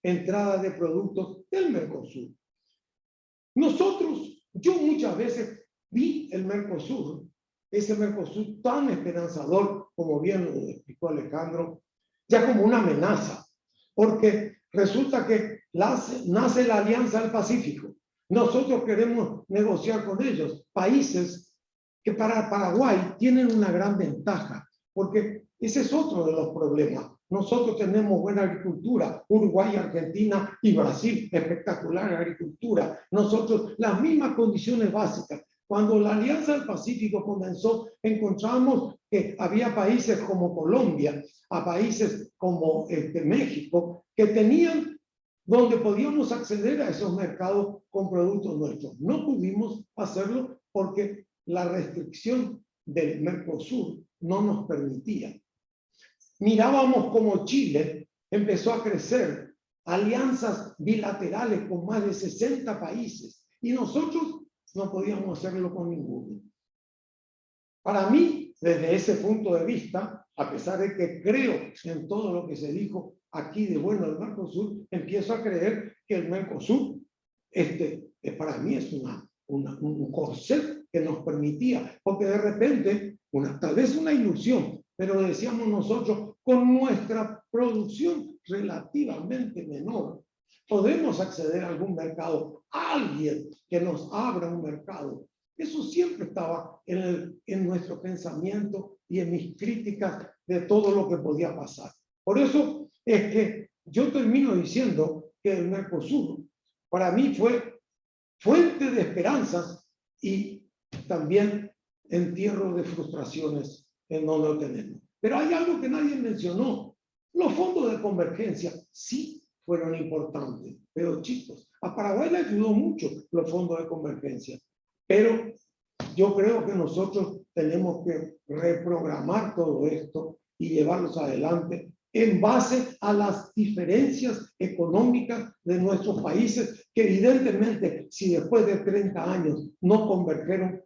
entrada de productos del Mercosur. Yo muchas veces vi el Mercosur, ese Mercosur tan esperanzador, como bien lo explicó Alejandro, ya como una amenaza, porque resulta que nace la Alianza del Pacífico. Nosotros queremos negociar con ellos, países que para Paraguay tienen una gran ventaja, porque ese es otro de los problemas. Nosotros tenemos buena agricultura, Uruguay, Argentina y Brasil, espectacular agricultura. Nosotros, las mismas condiciones básicas. Cuando la Alianza del Pacífico comenzó, encontramos que había países como Colombia, a países como México, que tenían donde podíamos acceder a esos mercados con productos nuestros. No pudimos hacerlo porque la restricción del Mercosur no nos permitía. Mirábamos como Chile empezó a crecer, alianzas bilaterales con más de 60 países, y nosotros no podíamos hacerlo con ninguno. Para mí, desde ese punto de vista, a pesar de que creo en todo lo que se dijo aquí de bueno del Mercosur, empiezo a creer que el Mercosur, para mí es un corset que nos permitía, porque de repente, tal vez una ilusión, pero decíamos nosotros, con nuestra producción relativamente menor, podemos acceder a algún mercado, alguien que nos abra un mercado. Eso siempre estaba en nuestro pensamiento y en mis críticas de todo lo que podía pasar. Por eso es que yo termino diciendo que el Mercosur para mí fue fuente de esperanzas y también entierro de frustraciones en no lo tenemos. Pero hay algo que nadie mencionó. Los fondos de convergencia sí fueron importantes, pero chicos, a Paraguay le ayudó mucho los fondos de convergencia. Pero Yo creo que nosotros tenemos que reprogramar todo esto y llevarlos adelante en base a las diferencias económicas de nuestros países, que evidentemente, si después de 30 años no convergieron,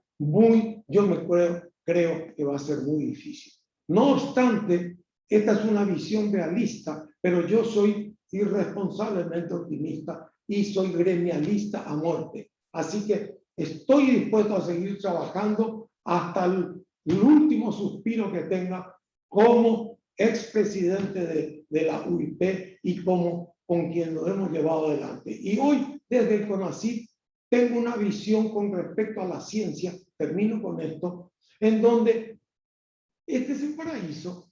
creo que va a ser muy difícil. No obstante, esta es una visión realista, pero yo soy irresponsablemente optimista y soy gremialista a muerte. Así que estoy dispuesto a seguir trabajando hasta el último suspiro que tenga como expresidente de la UIP y como con quien lo hemos llevado adelante. Y hoy, desde el CONACYT, tengo una visión con respecto a la ciencia, termino con esto, en donde este es el paraíso.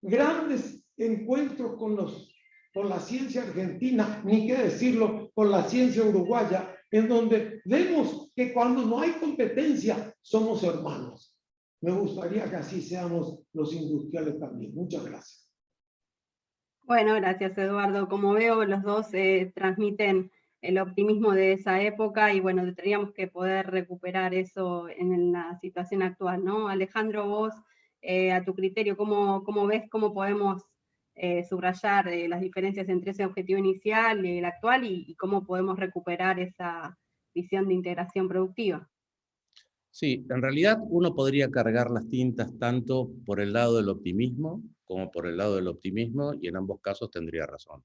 Grandes encuentros con la ciencia argentina, ni qué decirlo, con la ciencia uruguaya, en donde vemos que cuando no hay competencia, somos hermanos. Me gustaría que así seamos los industriales también. Muchas gracias. Bueno, gracias Eduardo. Como veo, los dos transmiten el optimismo de esa época y bueno, tendríamos que poder recuperar eso en la situación actual, ¿no? Alejandro, vos, a tu criterio, ¿cómo ves cómo podemos subrayar las diferencias entre ese objetivo inicial y el actual y cómo podemos recuperar esa visión de integración productiva? Sí, en realidad uno podría cargar las tintas tanto por el lado del optimismo como por el lado del optimismo, y en ambos casos tendría razón.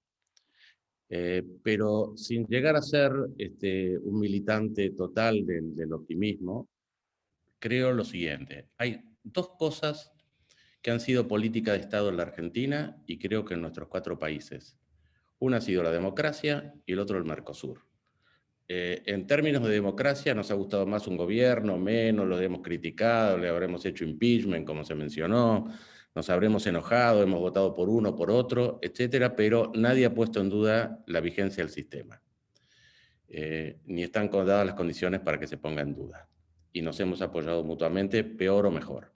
Pero sin llegar a ser un militante total del optimismo, creo lo siguiente. Hay dos cosas que han sido política de Estado en la Argentina y creo que en nuestros 4 países. Una ha sido la democracia y el otro el Mercosur. En términos de democracia, nos ha gustado más un gobierno, menos, lo hemos criticado, le habremos hecho impeachment, como se mencionó, nos habremos enojado, hemos votado por uno, por otro, etcétera, pero nadie ha puesto en duda la vigencia del sistema. Ni están dadas las condiciones para que se ponga en duda. Y nos hemos apoyado mutuamente, peor o mejor.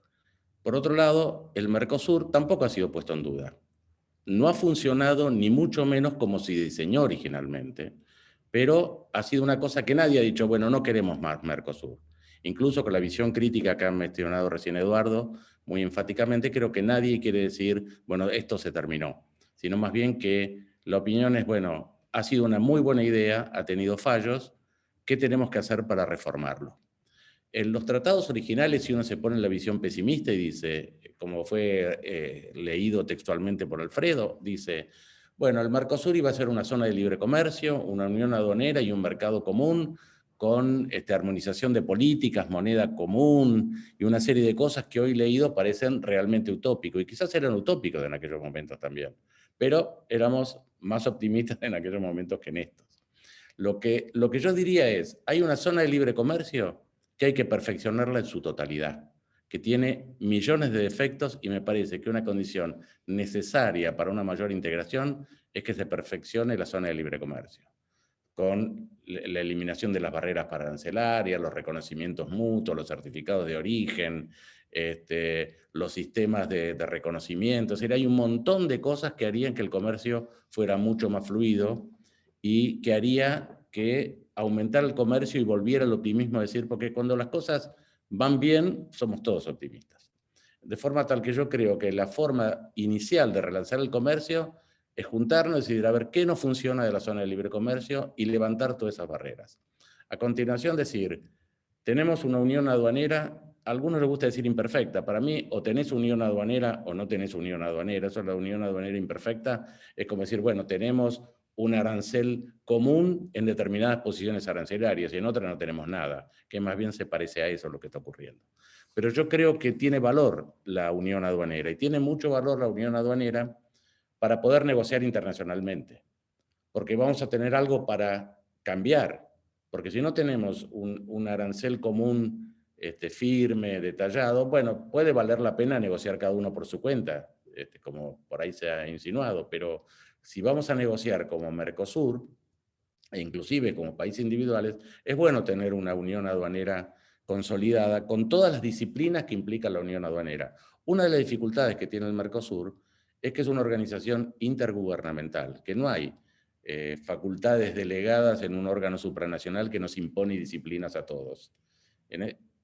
Por otro lado, el Mercosur tampoco ha sido puesto en duda. No ha funcionado ni mucho menos como se diseñó originalmente, pero ha sido una cosa que nadie ha dicho, bueno, no queremos más Mercosur. Incluso con la visión crítica que ha mencionado recién Eduardo, muy enfáticamente, creo que nadie quiere decir, bueno, esto se terminó, sino más bien que la opinión es, bueno, ha sido una muy buena idea, ha tenido fallos, ¿qué tenemos que hacer para reformarlo? En los tratados originales, si uno se pone en la visión pesimista y dice, como fue leído textualmente por Alfredo, dice, bueno, el Mercosur iba a ser una zona de libre comercio, una unión aduanera y un mercado común, con armonización de políticas, moneda común y una serie de cosas que hoy leído parecen realmente utópicos, y quizás eran utópicos en aquellos momentos también, pero éramos más optimistas en aquellos momentos que en estos. Lo que yo diría es, hay una zona de libre comercio que hay que perfeccionarla en su totalidad, que tiene millones de defectos, y me parece que una condición necesaria para una mayor integración es que se perfeccione la zona de libre comercio, con la eliminación de las barreras arancelarias, los reconocimientos mutuos, los certificados de origen, los sistemas de reconocimiento. Es decir, hay un montón de cosas que harían que el comercio fuera mucho más fluido y que haría que aumentara el comercio y volviera el optimismo a decir, porque cuando las cosas van bien, somos todos optimistas. De forma tal que yo creo que la forma inicial de relanzar el comercio es juntarnos y decidir, a ver, qué no funciona de la zona de libre comercio y levantar todas esas barreras. A continuación decir, tenemos una unión aduanera, a algunos les gusta decir imperfecta, para mí o tenés unión aduanera o no tenés unión aduanera, eso es la unión aduanera imperfecta, es como decir, bueno, tenemos un arancel común en determinadas posiciones arancelarias y en otras no tenemos nada, que más bien se parece a eso lo que está ocurriendo. Pero yo creo que tiene valor la unión aduanera, y tiene mucho valor la unión aduanera para poder negociar internacionalmente, porque vamos a tener algo para cambiar, porque si no tenemos un arancel común firme, detallado, bueno, puede valer la pena negociar cada uno por su cuenta, como por ahí se ha insinuado, pero si vamos a negociar como Mercosur, e inclusive como países individuales, es bueno tener una unión aduanera consolidada con todas las disciplinas que implica la unión aduanera. Una de las dificultades que tiene el Mercosur es que es una organización intergubernamental, que no hay facultades delegadas en un órgano supranacional que nos impone disciplinas a todos.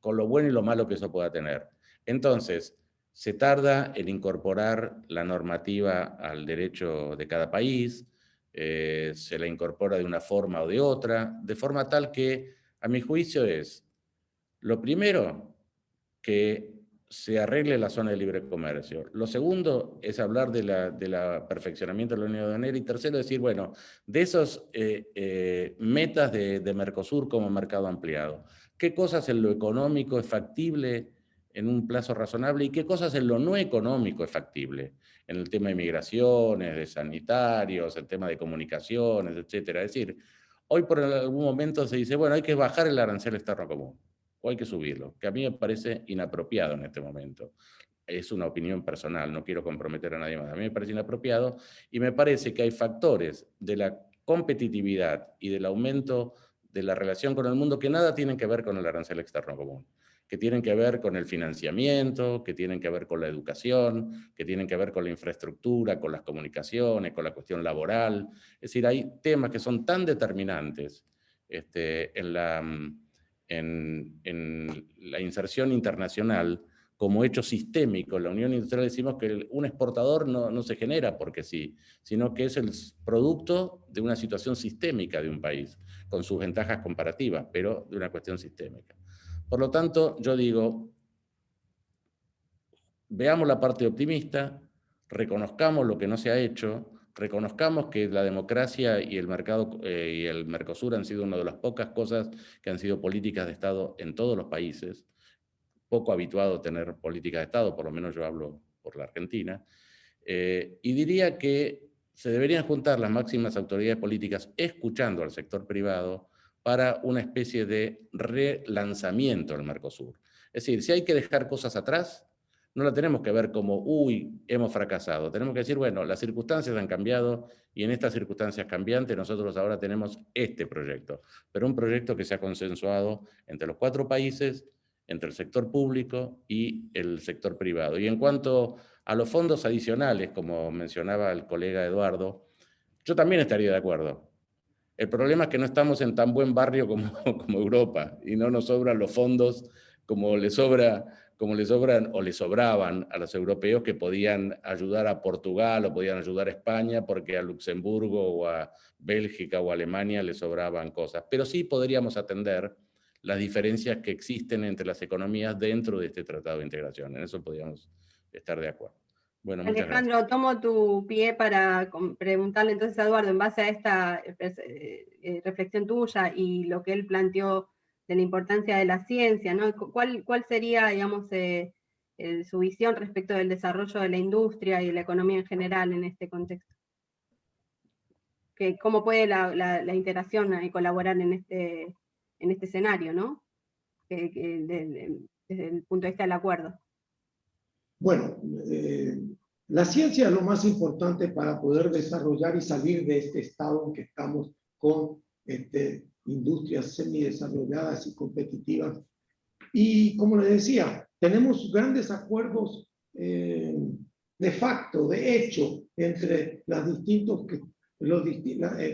con lo bueno y lo malo que eso pueda tener. Entonces, se tarda en incorporar la normativa al derecho de cada país, se la incorpora de una forma o de otra, de forma tal que, a mi juicio, es lo primero que se arregle la zona de libre comercio. Lo segundo es hablar de la perfeccionamiento de la Unión Aduanera. Y tercero, decir, bueno, de esos metas de Mercosur como mercado ampliado, ¿qué cosas en lo económico es factible en un plazo razonable y qué cosas en lo no económico es factible? En el tema de migraciones, de sanitarios, el tema de comunicaciones, etcétera. Es decir, hoy por algún momento se dice, bueno, hay que bajar el arancel externo común o hay que subirlo, que a mí me parece inapropiado en este momento. Es una opinión personal, no quiero comprometer a nadie más. A mí me parece inapropiado y me parece que hay factores de la competitividad y del aumento de la relación con el mundo que nada tienen que ver con el arancel externo común, que tienen que ver con el financiamiento, que tienen que ver con la educación, que tienen que ver con la infraestructura, con las comunicaciones, con la cuestión laboral. Es decir, hay temas que son tan determinantes en la inserción internacional como hecho sistémico. En la Unión Industrial decimos que un exportador no se genera porque sí, sino que es el producto de una situación sistémica de un país, con sus ventajas comparativas, pero de una cuestión sistémica. Por lo tanto, yo digo, veamos la parte optimista, reconozcamos lo que no se ha hecho, reconozcamos que la democracia y el mercado y el Mercosur han sido una de las pocas cosas que han sido políticas de Estado en todos los países, poco habituado a tener políticas de Estado, por lo menos yo hablo por la Argentina, y diría que se deberían juntar las máximas autoridades políticas escuchando al sector privado para una especie de relanzamiento del Mercosur. Es decir, si hay que dejar cosas atrás, no la tenemos que ver como, uy, hemos fracasado. Tenemos que decir, bueno, las circunstancias han cambiado y en estas circunstancias cambiantes nosotros ahora tenemos este proyecto, pero un proyecto que se ha consensuado entre los 4 países, entre el sector público y el sector privado. Y en cuanto a los fondos adicionales, como mencionaba el colega Eduardo, yo también estaría de acuerdo. El problema es que no estamos en tan buen barrio como Europa y no nos sobran los fondos como le sobran o le sobraban a los europeos que podían ayudar a Portugal o podían ayudar a España porque a Luxemburgo o a Bélgica o a Alemania le sobraban cosas. Pero sí podríamos atender las diferencias que existen entre las economías dentro de este Tratado de Integración. En eso podríamos estar de acuerdo. Bueno, muchas Alejandro, gracias. tomo tu pie para preguntarle entonces a Eduardo, en base a esta reflexión tuya y lo que él planteó de la importancia de la ciencia, ¿no? ¿Cuál sería, digamos, su visión respecto del desarrollo de la industria y de la economía en general en este contexto? ¿Cómo puede la integración y colaborar en este escenario, ¿no? Desde el punto de vista del acuerdo. Bueno, la ciencia es lo más importante para poder desarrollar y salir de este estado en que estamos con industrias semidesarrolladas y competitivas. Y como les decía, tenemos grandes acuerdos de facto, de hecho, entre el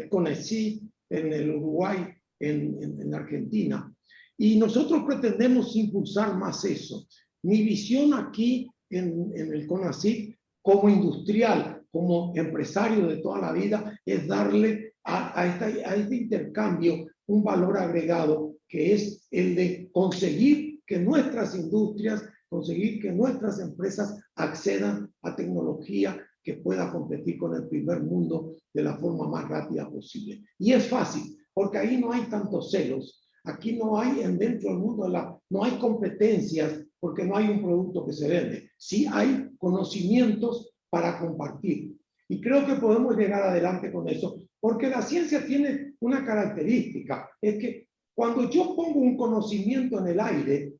CONECYT en el Uruguay, en Argentina. Y nosotros pretendemos impulsar más eso. Mi visión aquí en el CONACYT, como industrial, como empresario de toda la vida, es darle a este intercambio un valor agregado, que es el de conseguir que nuestras industrias, conseguir que nuestras empresas accedan a tecnología que pueda competir con el primer mundo de la forma más rápida posible. Y es fácil, porque ahí no hay tantos celos. Aquí no hay, dentro del mundo no hay competencias, porque no hay un producto que se vende. Sí hay conocimientos para compartir. Y creo que podemos llegar adelante con eso, porque la ciencia tiene una característica, es que cuando yo pongo un conocimiento en el aire,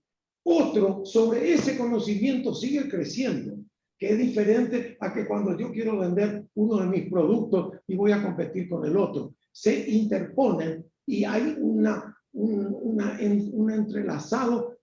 otro sobre ese conocimiento sigue creciendo, que es diferente a que cuando yo quiero vender uno de mis productos y voy a competir con el otro. Se interponen y hay un entrelazado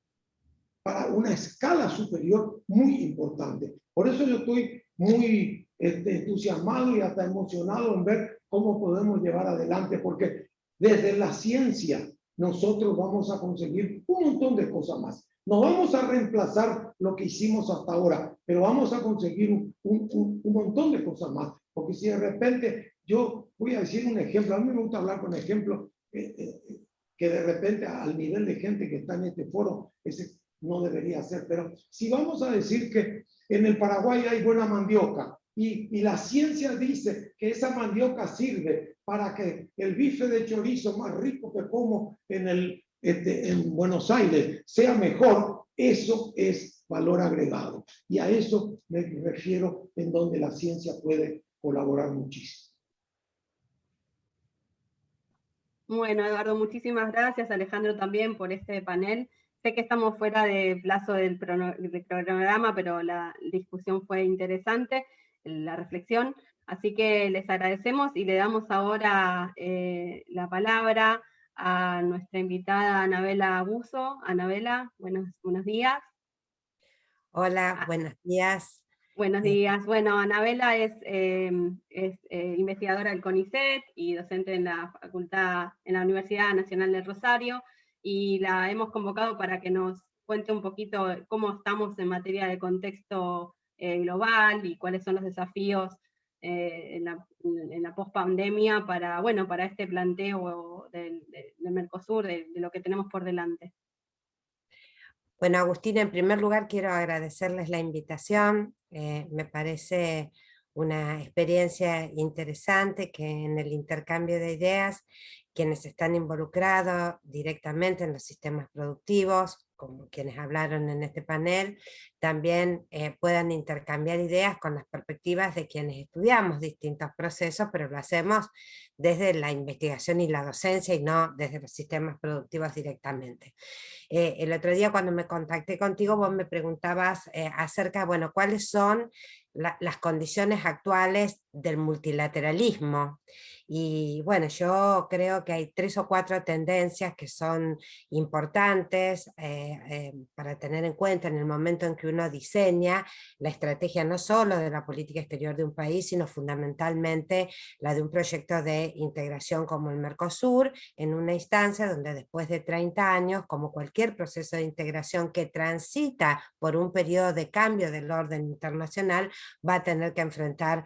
para una escala superior muy importante. Por eso yo estoy muy entusiasmado y hasta emocionado en ver cómo podemos llevar adelante, porque desde la ciencia nosotros vamos a conseguir un montón de cosas más. No vamos a reemplazar lo que hicimos hasta ahora, pero vamos a conseguir un montón de cosas más. Porque si de repente, yo voy a decir un ejemplo, a mí me gusta hablar con ejemplos, que de repente al nivel de gente que está en este foro, ese no debería ser. Pero si vamos a decir que en el Paraguay hay buena mandioca, y la ciencia dice que esa mandioca sirve para que el bife de chorizo más rico que como en Buenos Aires sea mejor, eso es valor agregado. Y a eso me refiero en donde la ciencia puede colaborar muchísimo. Bueno, Eduardo, muchísimas gracias. Alejandro también por este panel. Sé que estamos fuera de plazo del cronograma, pero la discusión fue interesante, la reflexión. Así que les agradecemos y le damos ahora la palabra a nuestra invitada Anabela Buzo. Anabela, buenos días. Hola, buenos días. Buenos días. Bueno, Anabela es investigadora del CONICET y docente en la facultad, en la Universidad Nacional de Rosario, y la hemos convocado para que nos cuente un poquito cómo estamos en materia de contexto global y cuáles son los desafíos en la pospandemia para este planteo del Mercosur, de lo que tenemos por delante. Bueno, Agustina, en primer lugar quiero agradecerles la invitación. Me parece una experiencia interesante que en el intercambio de ideas, quienes están involucrados directamente en los sistemas productivos, como quienes hablaron en este panel, también puedan intercambiar ideas con las perspectivas de quienes estudiamos distintos procesos, pero lo hacemos desde la investigación y la docencia y no desde los sistemas productivos directamente. El otro día cuando me contacté contigo vos me preguntabas acerca, bueno, cuáles son las condiciones actuales del multilateralismo. Y bueno, yo creo que hay 3 o 4 tendencias que son importantes para tener en cuenta en el momento en que uno diseña la estrategia no solo de la política exterior de un país, sino fundamentalmente la de un proyecto de integración como el Mercosur, en una instancia donde después de 30 años, como cualquier proceso de integración que transita por un periodo de cambio del orden internacional, va a tener que enfrentar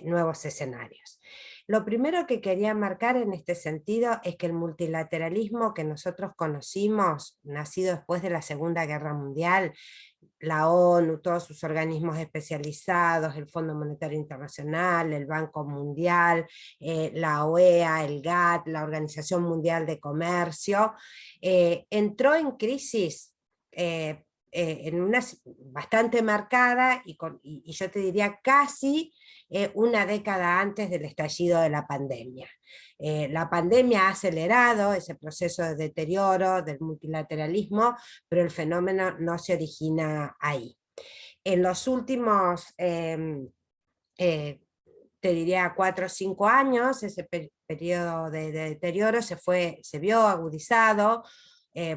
nuevos escenarios. Lo primero que quería marcar en este sentido es que el multilateralismo que nosotros conocimos, nacido después de la Segunda Guerra Mundial, la ONU, todos sus organismos especializados, el Fondo Monetario Internacional, el Banco Mundial, la OEA, el GATT, la Organización Mundial de Comercio, entró en crisis en una bastante marcada y yo te diría casi una década antes del estallido de la pandemia. La pandemia ha acelerado ese proceso de deterioro del multilateralismo, pero el fenómeno no se origina ahí. En los últimos, te diría 4 o 5 años, ese periodo de deterioro se vio agudizado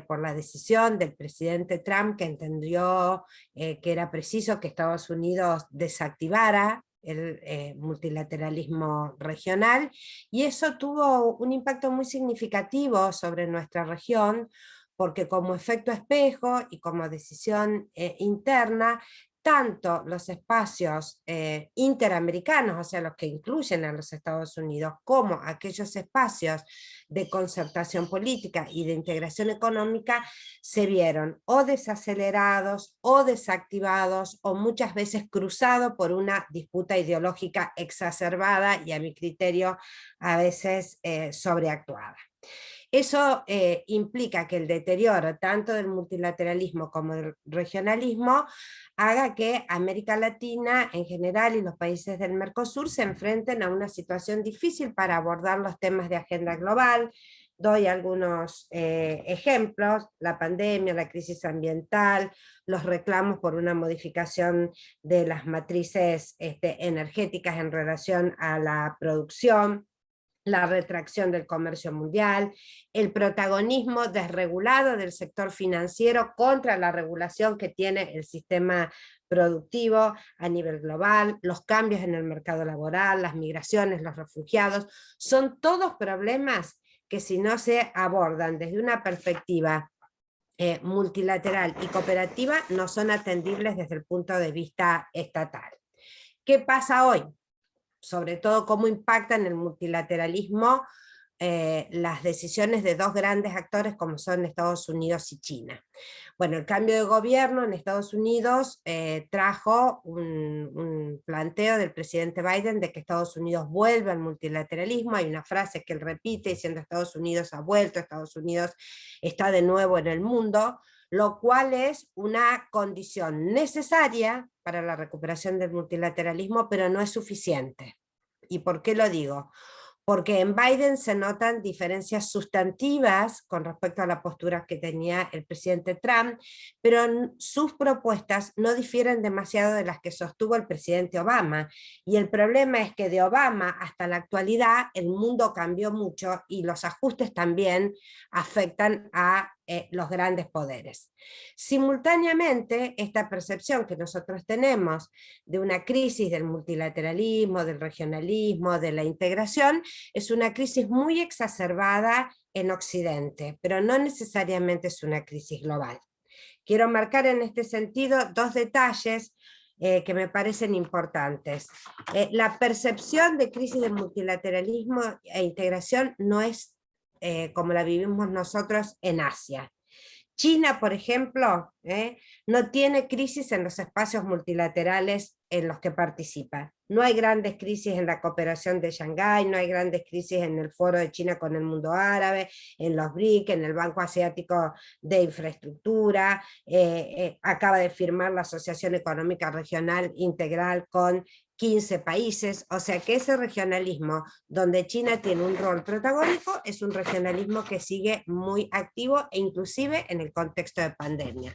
por la decisión del presidente Trump, que entendió que era preciso que Estados Unidos desactivara el multilateralismo regional, y eso tuvo un impacto muy significativo sobre nuestra región, porque como efecto espejo y como decisión interna, tanto los espacios interamericanos, o sea, los que incluyen a los Estados Unidos, como aquellos espacios de concertación política y de integración económica, se vieron o desacelerados, o desactivados, o muchas veces cruzados por una disputa ideológica exacerbada y, a mi criterio, a veces sobreactuada. Eso implica que el deterioro tanto del multilateralismo como del regionalismo haga que América Latina en general y los países del Mercosur se enfrenten a una situación difícil para abordar los temas de agenda global. Doy algunos ejemplos: la pandemia, la crisis ambiental, los reclamos por una modificación de las matrices energéticas en relación a la producción, la retracción del comercio mundial, el protagonismo desregulado del sector financiero contra la regulación que tiene el sistema productivo a nivel global, los cambios en el mercado laboral, las migraciones, los refugiados, son todos problemas que si no se abordan desde una perspectiva multilateral y cooperativa no son atendibles desde el punto de vista estatal. ¿Qué pasa hoy? Sobre todo, ¿cómo impactan el multilateralismo las decisiones de dos grandes actores como son Estados Unidos y China? Bueno, el cambio de gobierno en Estados Unidos trajo un planteo del presidente Biden de que Estados Unidos vuelve al multilateralismo. Hay una frase que él repite diciendo: Estados Unidos ha vuelto, Estados Unidos está de nuevo en el mundo, lo cual es una condición necesaria para la recuperación del multilateralismo, pero no es suficiente. ¿Y por qué lo digo? Porque en Biden se notan diferencias sustantivas con respecto a la postura que tenía el presidente Trump, pero sus propuestas no difieren demasiado de las que sostuvo el presidente Obama. Y el problema es que de Obama hasta la actualidad el mundo cambió mucho y los ajustes también afectan a los grandes poderes. Simultáneamente, esta percepción que nosotros tenemos de una crisis del multilateralismo, del regionalismo, de la integración, es una crisis muy exacerbada en Occidente, pero no necesariamente es una crisis global. Quiero marcar en este sentido dos detalles que me parecen importantes. La percepción de crisis del multilateralismo e integración no es como la vivimos nosotros en Asia. China, por ejemplo, no tiene crisis en los espacios multilaterales en los que participa. No hay grandes crisis en la cooperación de Shanghái, no hay grandes crisis en el foro de China con el mundo árabe, en los BRIC, en el Banco Asiático de Infraestructura, acaba de firmar la Asociación Económica Regional Integral con 15 países, o sea que ese regionalismo donde China tiene un rol protagónico es un regionalismo que sigue muy activo e inclusive en el contexto de pandemia.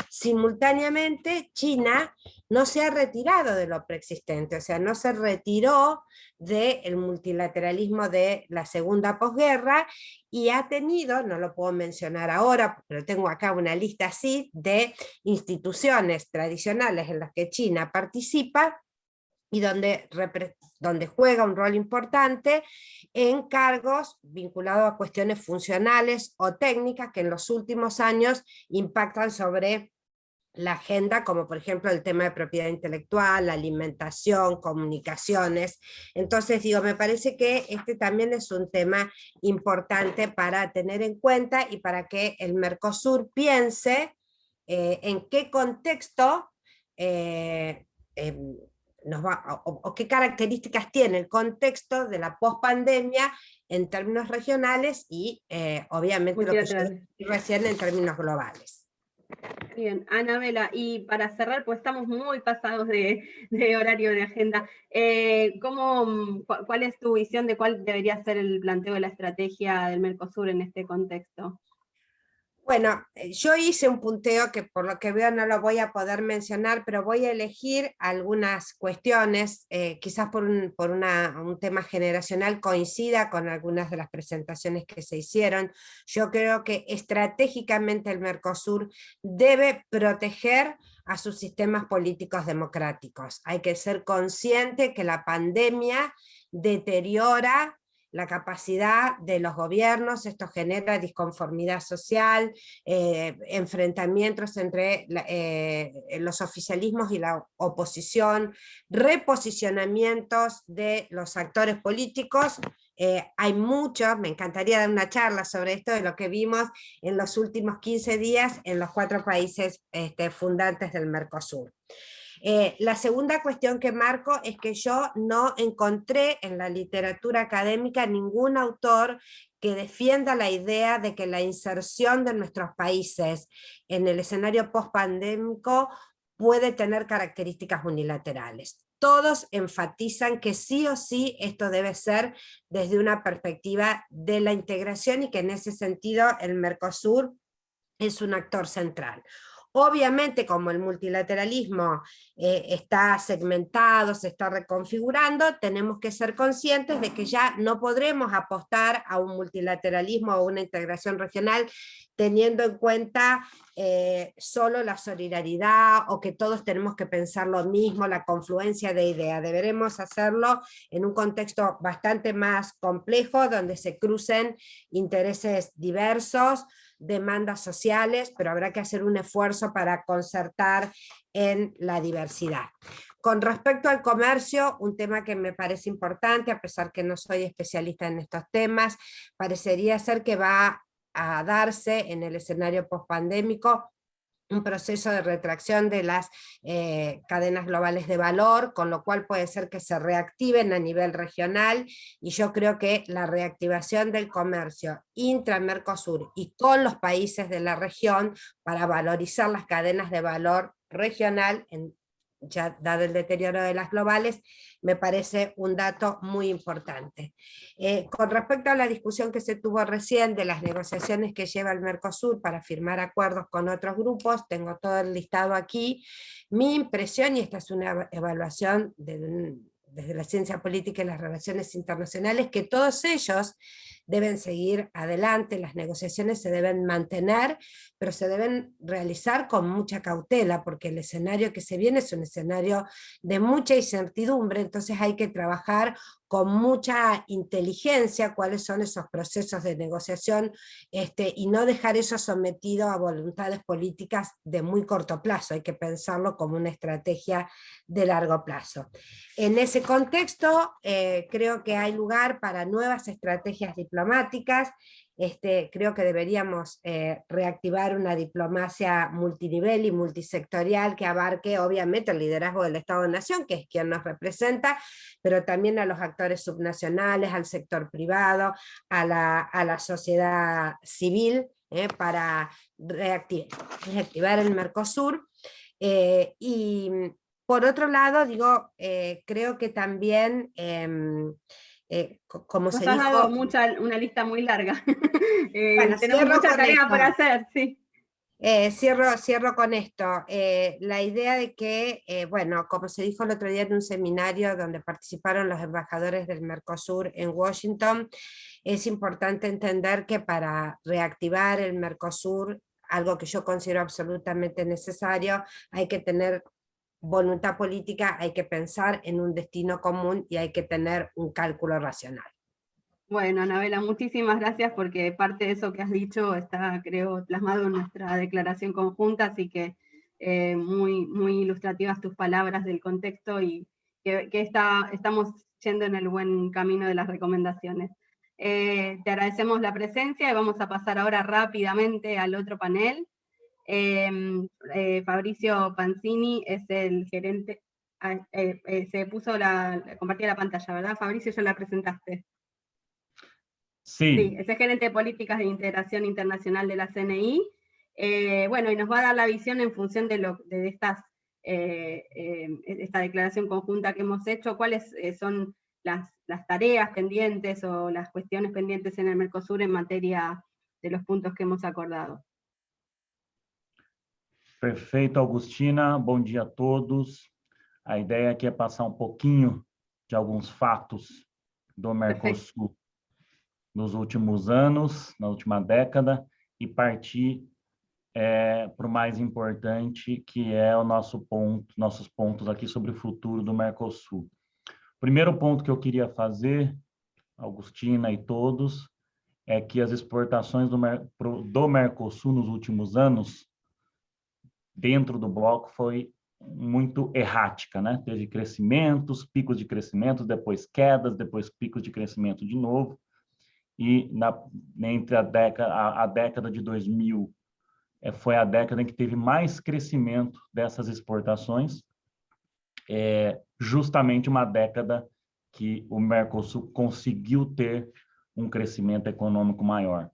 Simultáneamente, China no se ha retirado de lo preexistente, o sea, no se retiró del multilateralismo de la segunda posguerra y ha tenido, no lo puedo mencionar ahora, pero tengo acá una lista así de instituciones tradicionales en las que China participa y donde juega un rol importante en cargos vinculados a cuestiones funcionales o técnicas que en los últimos años impactan sobre la agenda, como por ejemplo el tema de propiedad intelectual, la alimentación, comunicaciones. Entonces digo, me parece que este también es un tema importante para tener en cuenta y para que el Mercosur piense en qué contexto o qué características tiene el contexto de la pospandemia en términos regionales y obviamente lo que yo decía recién en términos globales. Bien, Anabela, y para cerrar, pues estamos muy pasados de horario de agenda, ¿cuál es tu visión de cuál debería ser el planteo de la estrategia del Mercosur en este contexto? Bueno, yo hice un punteo que por lo que veo no lo voy a poder mencionar, pero voy a elegir algunas cuestiones, quizás por un tema generacional coincida con algunas de las presentaciones que se hicieron. Yo creo que estratégicamente el Mercosur debe proteger a sus sistemas políticos democráticos. Hay que ser consciente que la pandemia deteriora la capacidad de los gobiernos, esto genera disconformidad social, enfrentamientos entre los oficialismos y la oposición, reposicionamientos de los actores políticos. Hay mucho, me encantaría dar una charla sobre esto, de lo que vimos en los últimos 15 días en los 4 países fundantes del Mercosur. La segunda cuestión que marco es que yo no encontré en la literatura académica ningún autor que defienda la idea de que la inserción de nuestros países en el escenario post-pandémico puede tener características unilaterales. Todos enfatizan que sí o sí esto debe ser desde una perspectiva de la integración y que en ese sentido el Mercosur es un actor central. Obviamente, como el multilateralismo está segmentado, se está reconfigurando, tenemos que ser conscientes de que ya no podremos apostar a un multilateralismo o una integración regional teniendo en cuenta solo la solidaridad o que todos tenemos que pensar lo mismo, la confluencia de ideas. Deberemos hacerlo en un contexto bastante más complejo, donde se crucen intereses diversos, demandas sociales, pero habrá que hacer un esfuerzo para concertar en la diversidad. Con respecto al comercio, un tema que me parece importante, a pesar que no soy especialista en estos temas, parecería ser que va a darse en el escenario pospandémico un proceso de retracción de las cadenas globales de valor, con lo cual puede ser que se reactiven a nivel regional, y yo creo que la reactivación del comercio intra-Mercosur y con los países de la región para valorizar las cadenas de valor regional, ya dado el deterioro de las globales, me parece un dato muy importante. Con respecto a la discusión que se tuvo recién de las negociaciones que lleva el Mercosur para firmar acuerdos con otros grupos, tengo todo el listado aquí. Mi impresión, y esta es una evaluación desde la ciencia política y las relaciones internacionales, que todos ellos deben seguir adelante, las negociaciones se deben mantener, pero se deben realizar con mucha cautela, porque el escenario que se viene es un escenario de mucha incertidumbre, entonces hay que trabajar con mucha inteligencia cuáles son esos procesos de negociación, y no dejar eso sometido a voluntades políticas de muy corto plazo, hay que pensarlo como una estrategia de largo plazo. En ese contexto, creo que hay lugar para nuevas estrategias diplomáticas. Creo que deberíamos reactivar una diplomacia multinivel y multisectorial que abarque obviamente el liderazgo del Estado-Nación, que es quien nos representa, pero también a los actores subnacionales, al sector privado, a la sociedad civil, para reactivar el Mercosur. Y por otro lado, digo, creo que también, como Nos se has dado dijo... una lista muy larga. Bueno, tenemos mucha tarea por hacer, sí. Cierro con esto. La idea de que, bueno, como se dijo el otro día en un seminario donde participaron los embajadores del Mercosur en Washington, es importante entender que para reactivar el Mercosur, algo que yo considero absolutamente necesario, hay que tener voluntad política, hay que pensar en un destino común y hay que tener un cálculo racional. Bueno, Anabela, muchísimas gracias, porque parte de eso que has dicho está, creo, plasmado en nuestra declaración conjunta, así que muy, muy ilustrativas tus palabras del contexto, y que estamos yendo en el buen camino de las recomendaciones. Te agradecemos la presencia y vamos a pasar ahora rápidamente al otro panel. Fabricio Panzini es el gerente, se puso compartía la pantalla, ¿verdad? Fabricio, ya la presentaste. Sí, es el gerente de políticas de integración internacional de la CNI. Bueno, y nos va a dar la visión en función de esta declaración conjunta que hemos hecho, cuáles son las tareas pendientes o las cuestiones pendientes en el Mercosur en materia de los puntos que hemos acordado. Perfeito, Augustina. Bom dia a todos. A ideia aqui é passar pouquinho de alguns fatos do Mercosul nos últimos anos, na última década, e partir para o mais importante, que é nossos pontos aqui sobre o futuro do Mercosul. O primeiro ponto que eu queria fazer, Augustina e todos, é que as exportações do Mercosul nos últimos anos, dentro do bloco, foi muito errática, né? Teve crescimentos, picos de crescimento, depois quedas, depois picos de crescimento de novo, e entre a década de 2000 foi a década em que teve mais crescimento dessas exportações, justamente uma década que o Mercosul conseguiu ter um crescimento econômico maior.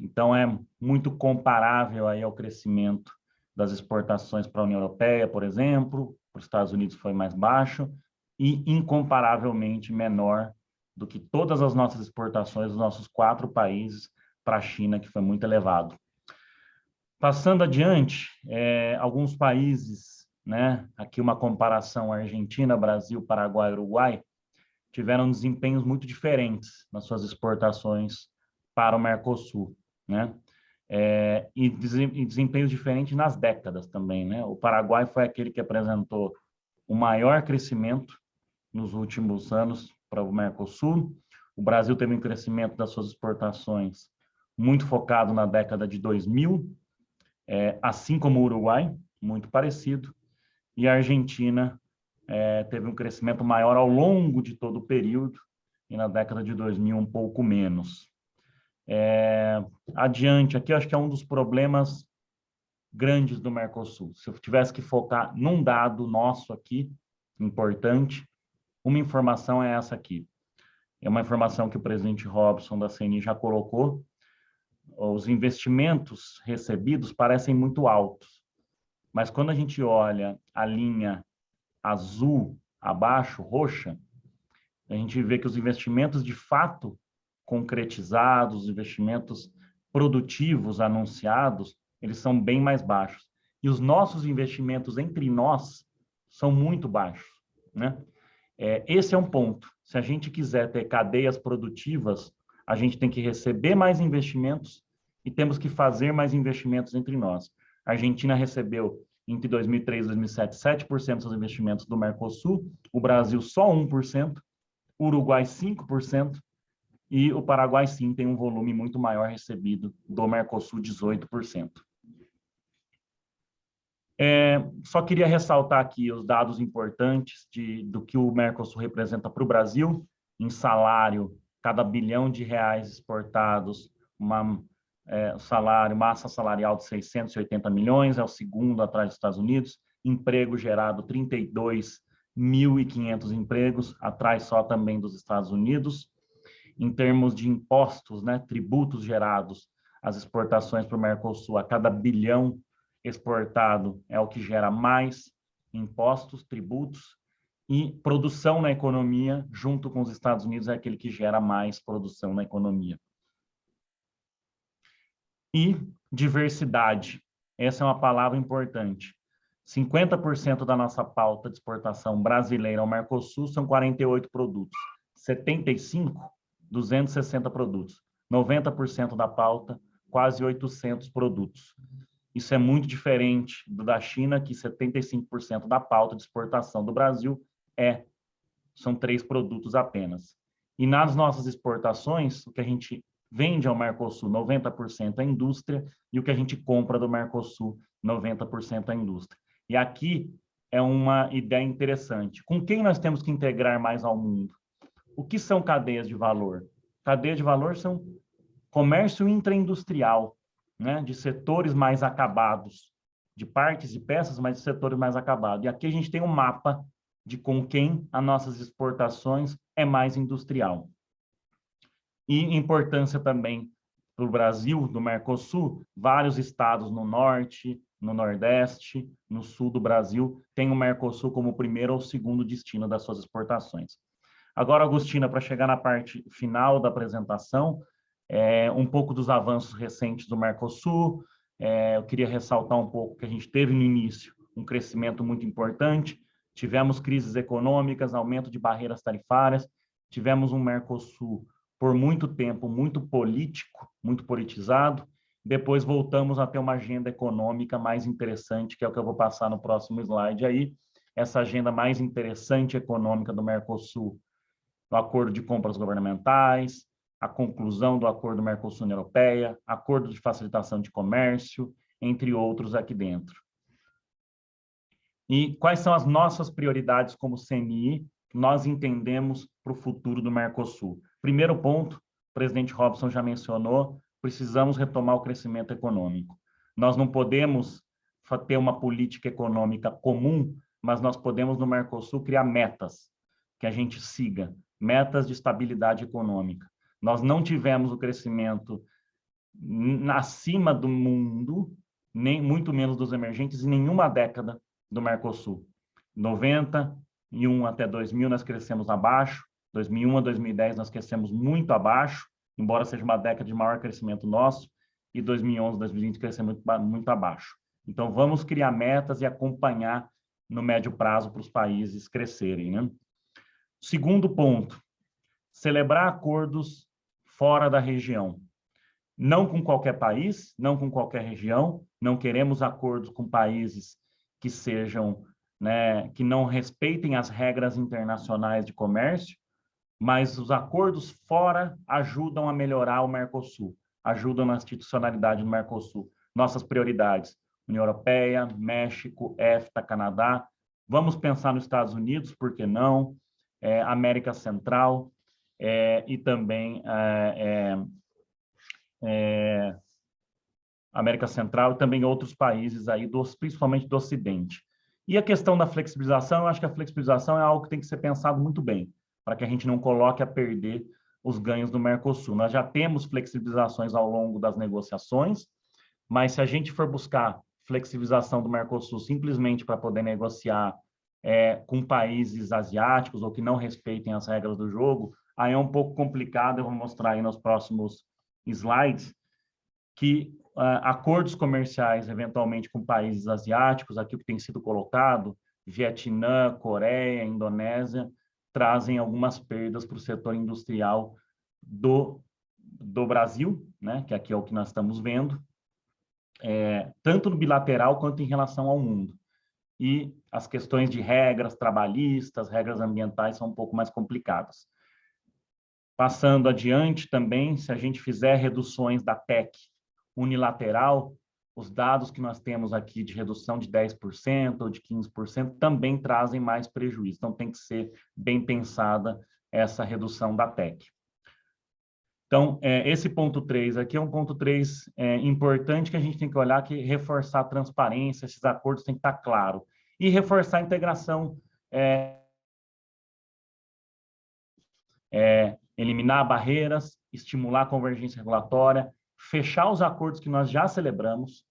Então, é muito comparável aí ao crescimento das exportações para a União Europeia, por exemplo, para os Estados Unidos foi mais baixo, e incomparavelmente menor do que todas as nossas exportações dos nossos 4 países para a China, que foi muito elevado. Passando adiante, alguns países, né, aqui uma comparação Argentina, Brasil, Paraguai e Uruguai, tiveram desempenhos muito diferentes nas suas exportações para o Mercosul, né? e desempenhos diferentes nas décadas também, né? O Paraguai foi aquele que apresentou o maior crescimento nos últimos anos para o Mercosul. O Brasil teve um crescimento das suas exportações muito focado na década de 2000, assim como o Uruguai, muito parecido, e a Argentina teve um crescimento maior ao longo de todo o período, e na década de 2000 um pouco menos. Adiante, aqui eu acho que é um dos problemas grandes do Mercosul. Se eu tivesse que focar num dado nosso aqui, importante, uma informação é essa aqui. É uma informação que o presidente Robson da CNI já colocou. Os investimentos recebidos parecem muito altos, mas quando a gente olha a linha azul abaixo, roxa, a gente vê que os investimentos de fato concretizados, os investimentos produtivos anunciados, eles são bem mais baixos. E os nossos investimentos entre nós são muito baixos, né? Esse é um ponto. Se a gente quiser ter cadeias produtivas, a gente tem que receber mais investimentos e temos que fazer mais investimentos entre nós. A Argentina recebeu, entre 2003 e 2007, 7% dos investimentos do Mercosul, o Brasil só 1%, o Uruguai 5%, e o Paraguai, sim, tem um volume muito maior recebido do Mercosul, 18%. Só queria ressaltar aqui os dados importantes do que o Mercosul representa para o Brasil. Em salário, cada bilhão de reais exportados, massa salarial de 680 milhões, é o segundo atrás dos Estados Unidos. Emprego gerado, 32.500 empregos, atrás só também dos Estados Unidos. Em termos de impostos, né, tributos gerados, as exportações para o Mercosul, a cada bilhão exportado é o que gera mais impostos, tributos, e produção na economia, junto com os Estados Unidos, é aquele que gera mais produção na economia. E diversidade, essa é uma palavra importante. 50% da nossa pauta de exportação brasileira ao Mercosul são 48 produtos, 75, 260 produtos, 90% da pauta, quase 800 produtos. Isso é muito diferente da China, que 75% da pauta de exportação do Brasil são 3 produtos apenas. E nas nossas exportações, o que a gente vende ao Mercosul, 90% é indústria, e o que a gente compra do Mercosul, 90% é indústria. E aqui é uma ideia interessante. Com quem nós temos que integrar mais ao mundo? O que são cadeias de valor? Cadeias de valor são comércio intraindustrial, né, de setores mais acabados, de partes e peças, mas de setores mais acabados. E aqui a gente tem um mapa de com quem as nossas exportações é mais industrial. E importância também para o Brasil, do Mercosul, vários estados no norte, no nordeste, no sul do Brasil, têm o Mercosul como o primeiro ou segundo destino das suas exportações. Agora, Agostina, para chegar na parte final da apresentação, um pouco dos avanços recentes do Mercosul. Eu queria ressaltar um pouco que a gente teve no início um crescimento muito importante, tivemos crises econômicas, aumento de barreiras tarifárias, tivemos um Mercosul por muito tempo muito político, muito politizado, depois voltamos a ter uma agenda econômica mais interessante, que é o que eu vou passar no próximo slide aí, essa agenda mais interessante econômica do Mercosul, o acordo de compras governamentais, a conclusão do acordo Mercosul-União Europeia, acordo de facilitação de comércio, entre outros aqui dentro. E quais são as nossas prioridades como CNI que nós entendemos para o futuro do Mercosul? Primeiro ponto, o presidente Robson já mencionou, precisamos retomar o crescimento econômico. Nós não podemos ter uma política econômica comum, mas nós podemos no Mercosul criar metas que a gente siga, metas de estabilidade econômica. Nós não tivemos o crescimento acima do mundo, nem muito menos dos emergentes, em nenhuma década do Mercosul. 91 até 2000 nós crescemos abaixo, 2001 a 2010 nós crescemos muito abaixo, embora seja uma década de maior crescimento nosso, e 2011, 2020 crescemos muito abaixo. Então vamos criar metas e acompanhar no médio prazo para os países crescerem, né? Segundo ponto, celebrar acordos fora da região. não com qualquer país, não com qualquer região, não queremos acordos com países que sejam, né, que não respeitem as regras internacionais de comércio, mas os acordos fora ajudam a melhorar o Mercosul, ajudam na institucionalidade do Mercosul. Nossas prioridades: União Europeia, México, EFTA, Canadá. Vamos pensar nos Estados Unidos, por que não? América Central e também América Central e também outros países aí, principalmente do Ocidente. E a questão da flexibilização, eu acho que a flexibilização é algo que tem que ser pensado muito bem, para que a gente não coloque a perder os ganhos do Mercosul. Nós já temos flexibilizações ao longo das negociações, mas se a gente for buscar flexibilização do Mercosul simplesmente para poder negociar com países asiáticos ou que não respeitem as regras do jogo, aí é um pouco complicado. Eu vou mostrar aí nos próximos slides que acordos comerciais, eventualmente, com países asiáticos, aqui o que tem sido colocado, Vietnã, Coreia, Indonésia, trazem algumas perdas para o setor industrial do Brasil, né, que aqui é o que nós estamos vendo, tanto no bilateral quanto em relação ao mundo. E as questões de regras trabalhistas, regras ambientais são um pouco mais complicadas. Passando adiante também, se a gente fizer reduções da PEC unilateral, os dados que nós temos aqui de redução de 10% ou de 15% também trazem mais prejuízo. Então, tem que ser bem pensada essa redução da PEC. Então, esse ponto 3 aqui é um ponto 3 importante que a gente tem que olhar, que reforçar a transparência, esses acordos têm que estar claros. E reforçar a integração, eliminar barreiras, estimular a convergência regulatória, fechar os acordos que nós já celebramos,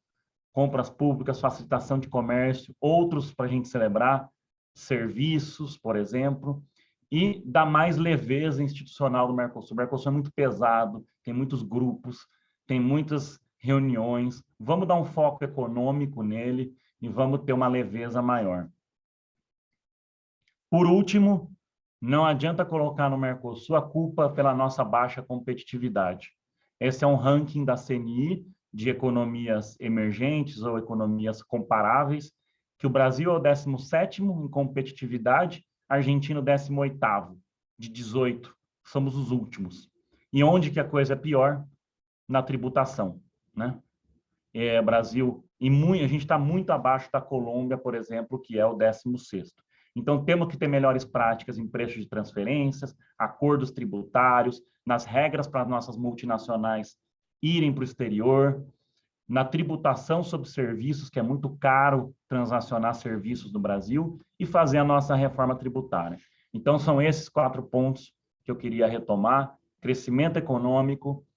compras públicas, facilitação de comércio, outros para a gente celebrar, serviços, por exemplo, e dar mais leveza institucional do Mercosul. O Mercosul é muito pesado, tem muitos grupos, tem muitas reuniões. Vamos dar um foco econômico nele e vamos ter uma leveza maior. Por último, não adianta colocar no Mercosul a culpa pela nossa baixa competitividade. Esse é um ranking da CNI de economias emergentes ou economias comparáveis, que o Brasil é o 17º em competitividade, a Argentina o 18º, de 18. Somos os últimos. E onde que a coisa é pior? Na tributação, né? Brasil, a gente está muito abaixo da Colômbia, por exemplo, que é o 16º. Então, temos que ter melhores práticas em preços de transferências, acordos tributários, nas regras para as nossas multinacionais irem para o exterior, na tributação sobre serviços, que é muito caro transacionar serviços no Brasil, e fazer a nossa reforma tributária. Então, são esses 4 pontos que eu queria retomar: crescimento econômico,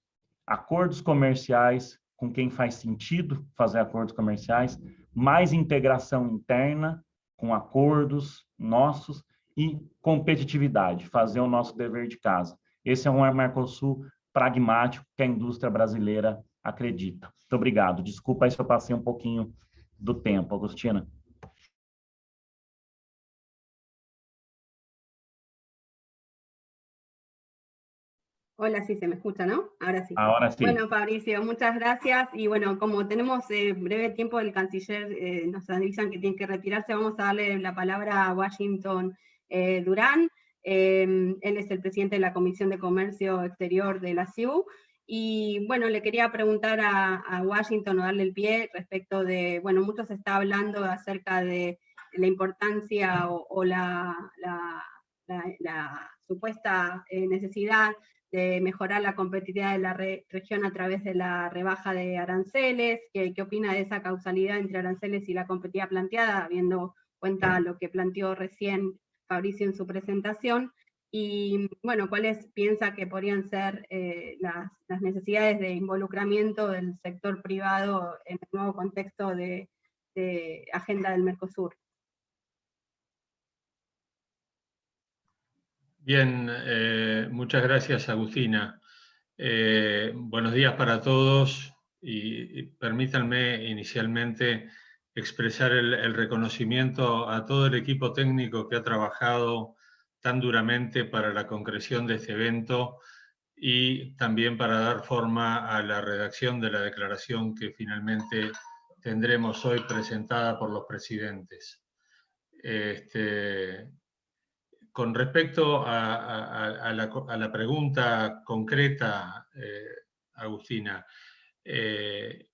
acordos comerciais com quem faz sentido fazer acordos comerciais, mais integração interna, com acordos nossos, e competitividade, fazer o nosso dever de casa. Esse é um Mercosul pragmático que a indústria brasileira acredita. Muito obrigado. Desculpa aí se eu passei um pouquinho do tempo, Agostina. Hola, sí, se me escucha, ¿no? Ahora sí. Ahora sí. Bueno, Fabricio, muchas gracias. Y bueno, como tenemos breve tiempo, el canciller nos avisan que tiene que retirarse, vamos a darle la palabra a Washington Durán. Él es el presidente de la Comisión de Comercio Exterior de la CIU. Y bueno, le quería preguntar a Washington, o darle el pie respecto de, bueno, mucho se está hablando acerca de la importancia o la supuesta necesidad de mejorar la competitividad de la región a través de la rebaja de aranceles. ¿Qué opina de esa causalidad entre aranceles y la competitividad planteada, habiendo cuenta lo que planteó recién Fabricio en su presentación? Y bueno, ¿cuáles piensa que podrían ser las necesidades de involucramiento del sector privado en el nuevo contexto de agenda del Mercosur? Bien, muchas gracias, Agustina. Buenos días para todos y permítanme inicialmente expresar el reconocimiento a todo el equipo técnico que ha trabajado tan duramente para la concreción de este evento, y también para dar forma a la redacción de la declaración que finalmente tendremos hoy presentada por los presidentes. Con respecto a la pregunta concreta, Agustina,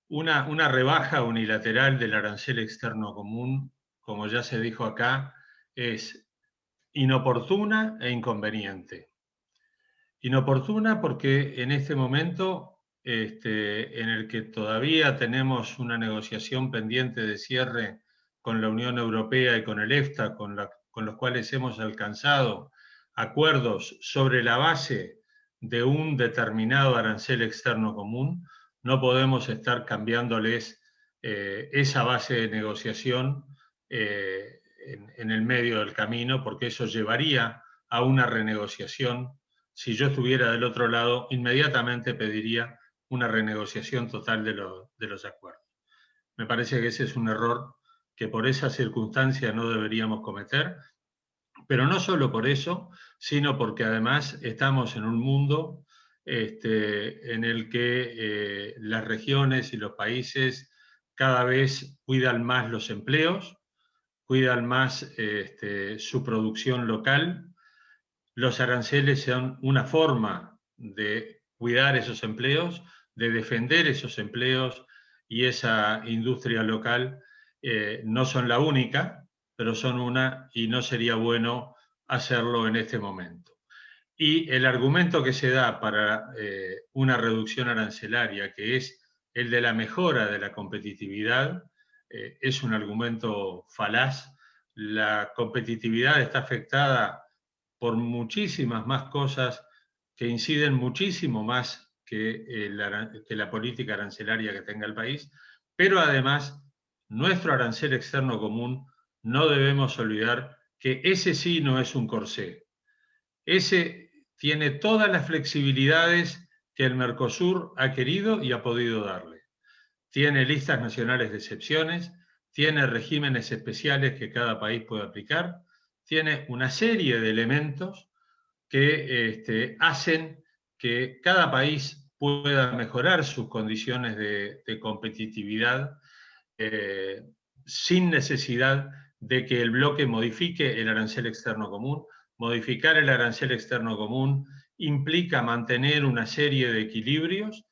una rebaja unilateral del arancel externo común, como ya se dijo acá, es inoportuna e inconveniente. Inoportuna porque en este momento en el que todavía tenemos una negociación pendiente de cierre con la Unión Europea y con el EFTA, con los cuales hemos alcanzado acuerdos sobre la base de un determinado arancel externo común, no podemos estar cambiándoles esa base de negociación en el medio del camino, porque eso llevaría a una renegociación. Si yo estuviera del otro lado, inmediatamente pediría una renegociación total de los acuerdos. Me parece que ese es un error que por esa circunstancia no deberíamos cometer, pero no solo por eso, sino porque además estamos en un mundo en el que las regiones y los países cada vez cuidan más los empleos, cuidan más su producción local. Los aranceles son una forma de cuidar esos empleos, de defender esos empleos y esa industria local. No son la única, pero son una, y no sería bueno hacerlo en este momento. Y el argumento que se da para una reducción arancelaria, que es el de la mejora de la competitividad, es un argumento falaz. La competitividad está afectada por muchísimas más cosas que inciden muchísimo más que la política arancelaria que tenga el país, pero además nuestro arancel externo común, no debemos olvidar que ese sí no es un corsé. Ese tiene todas las flexibilidades que el Mercosur ha querido y ha podido darle. Tiene listas nacionales de excepciones, tiene regímenes especiales que cada país puede aplicar, tiene una serie de elementos que hacen que cada país pueda mejorar sus condiciones de competitividad sin necesidad de que el bloque modifique el arancel externo común. Modificar el arancel externo común implica mantener una serie de equilibrios.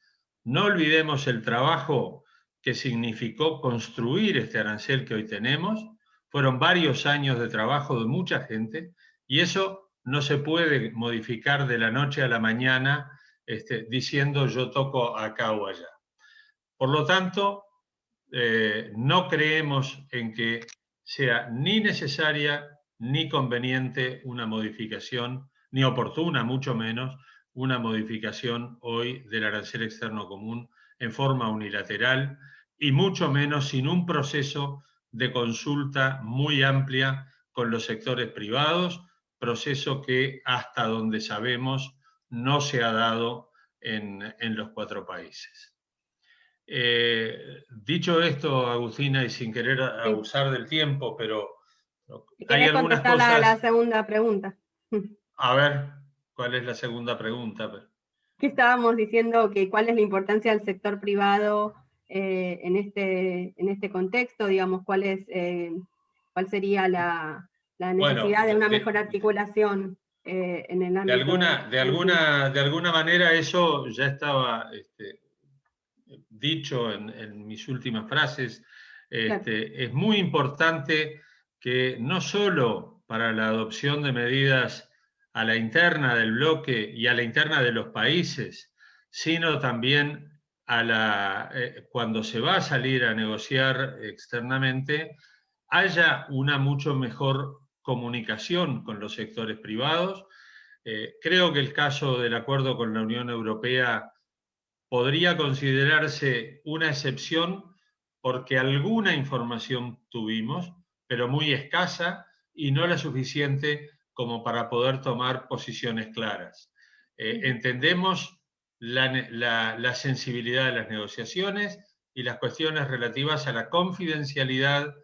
No olvidemos el trabajo que significó construir este arancel que hoy tenemos. Fueron varios años de trabajo de mucha gente y eso no se puede modificar de la noche a la mañana diciendo yo toco acá o allá. Por lo tanto, no creemos en que sea ni necesaria ni conveniente una modificación, ni oportuna, mucho menos, una modificación hoy del arancel externo común en forma unilateral y mucho menos sin un proceso de consulta muy amplia con los sectores privados, proceso que hasta donde sabemos no se ha dado en los 4 países. Dicho esto, Agustina, y sin querer abusar del tiempo, pero hay algunas cosas... la segunda pregunta. A ver, ¿cuál es la segunda pregunta? Que estábamos diciendo que cuál es la importancia del sector privado en este contexto, digamos, cuál sería la necesidad de una mejor articulación en el ámbito... De alguna manera eso ya estaba dicho en mis últimas frases. Claro. Es muy importante que no solo para la adopción de medidas a la interna del bloque y a la interna de los países, sino también cuando se va a salir a negociar externamente, haya una mucho mejor comunicación con los sectores privados. Creo que el caso del acuerdo con la Unión Europea podría considerarse una excepción porque alguna información tuvimos, pero muy escasa y no la suficiente como para poder tomar posiciones claras. Entendemos la sensibilidad de las negociaciones y las cuestiones relativas a la confidencialidad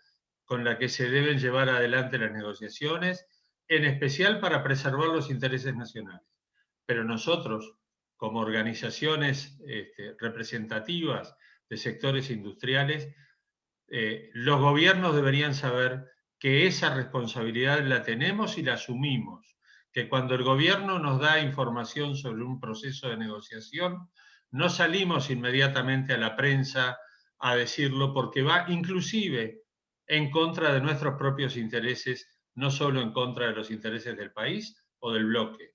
con la que se deben llevar adelante las negociaciones, en especial para preservar los intereses nacionales. Pero nosotros como organizaciones representativas de sectores industriales, los gobiernos deberían saber que esa responsabilidad la tenemos y la asumimos, que cuando el gobierno nos da información sobre un proceso de negociación, no salimos inmediatamente a la prensa a decirlo, porque va inclusive en contra de nuestros propios intereses, no solo en contra de los intereses del país o del bloque.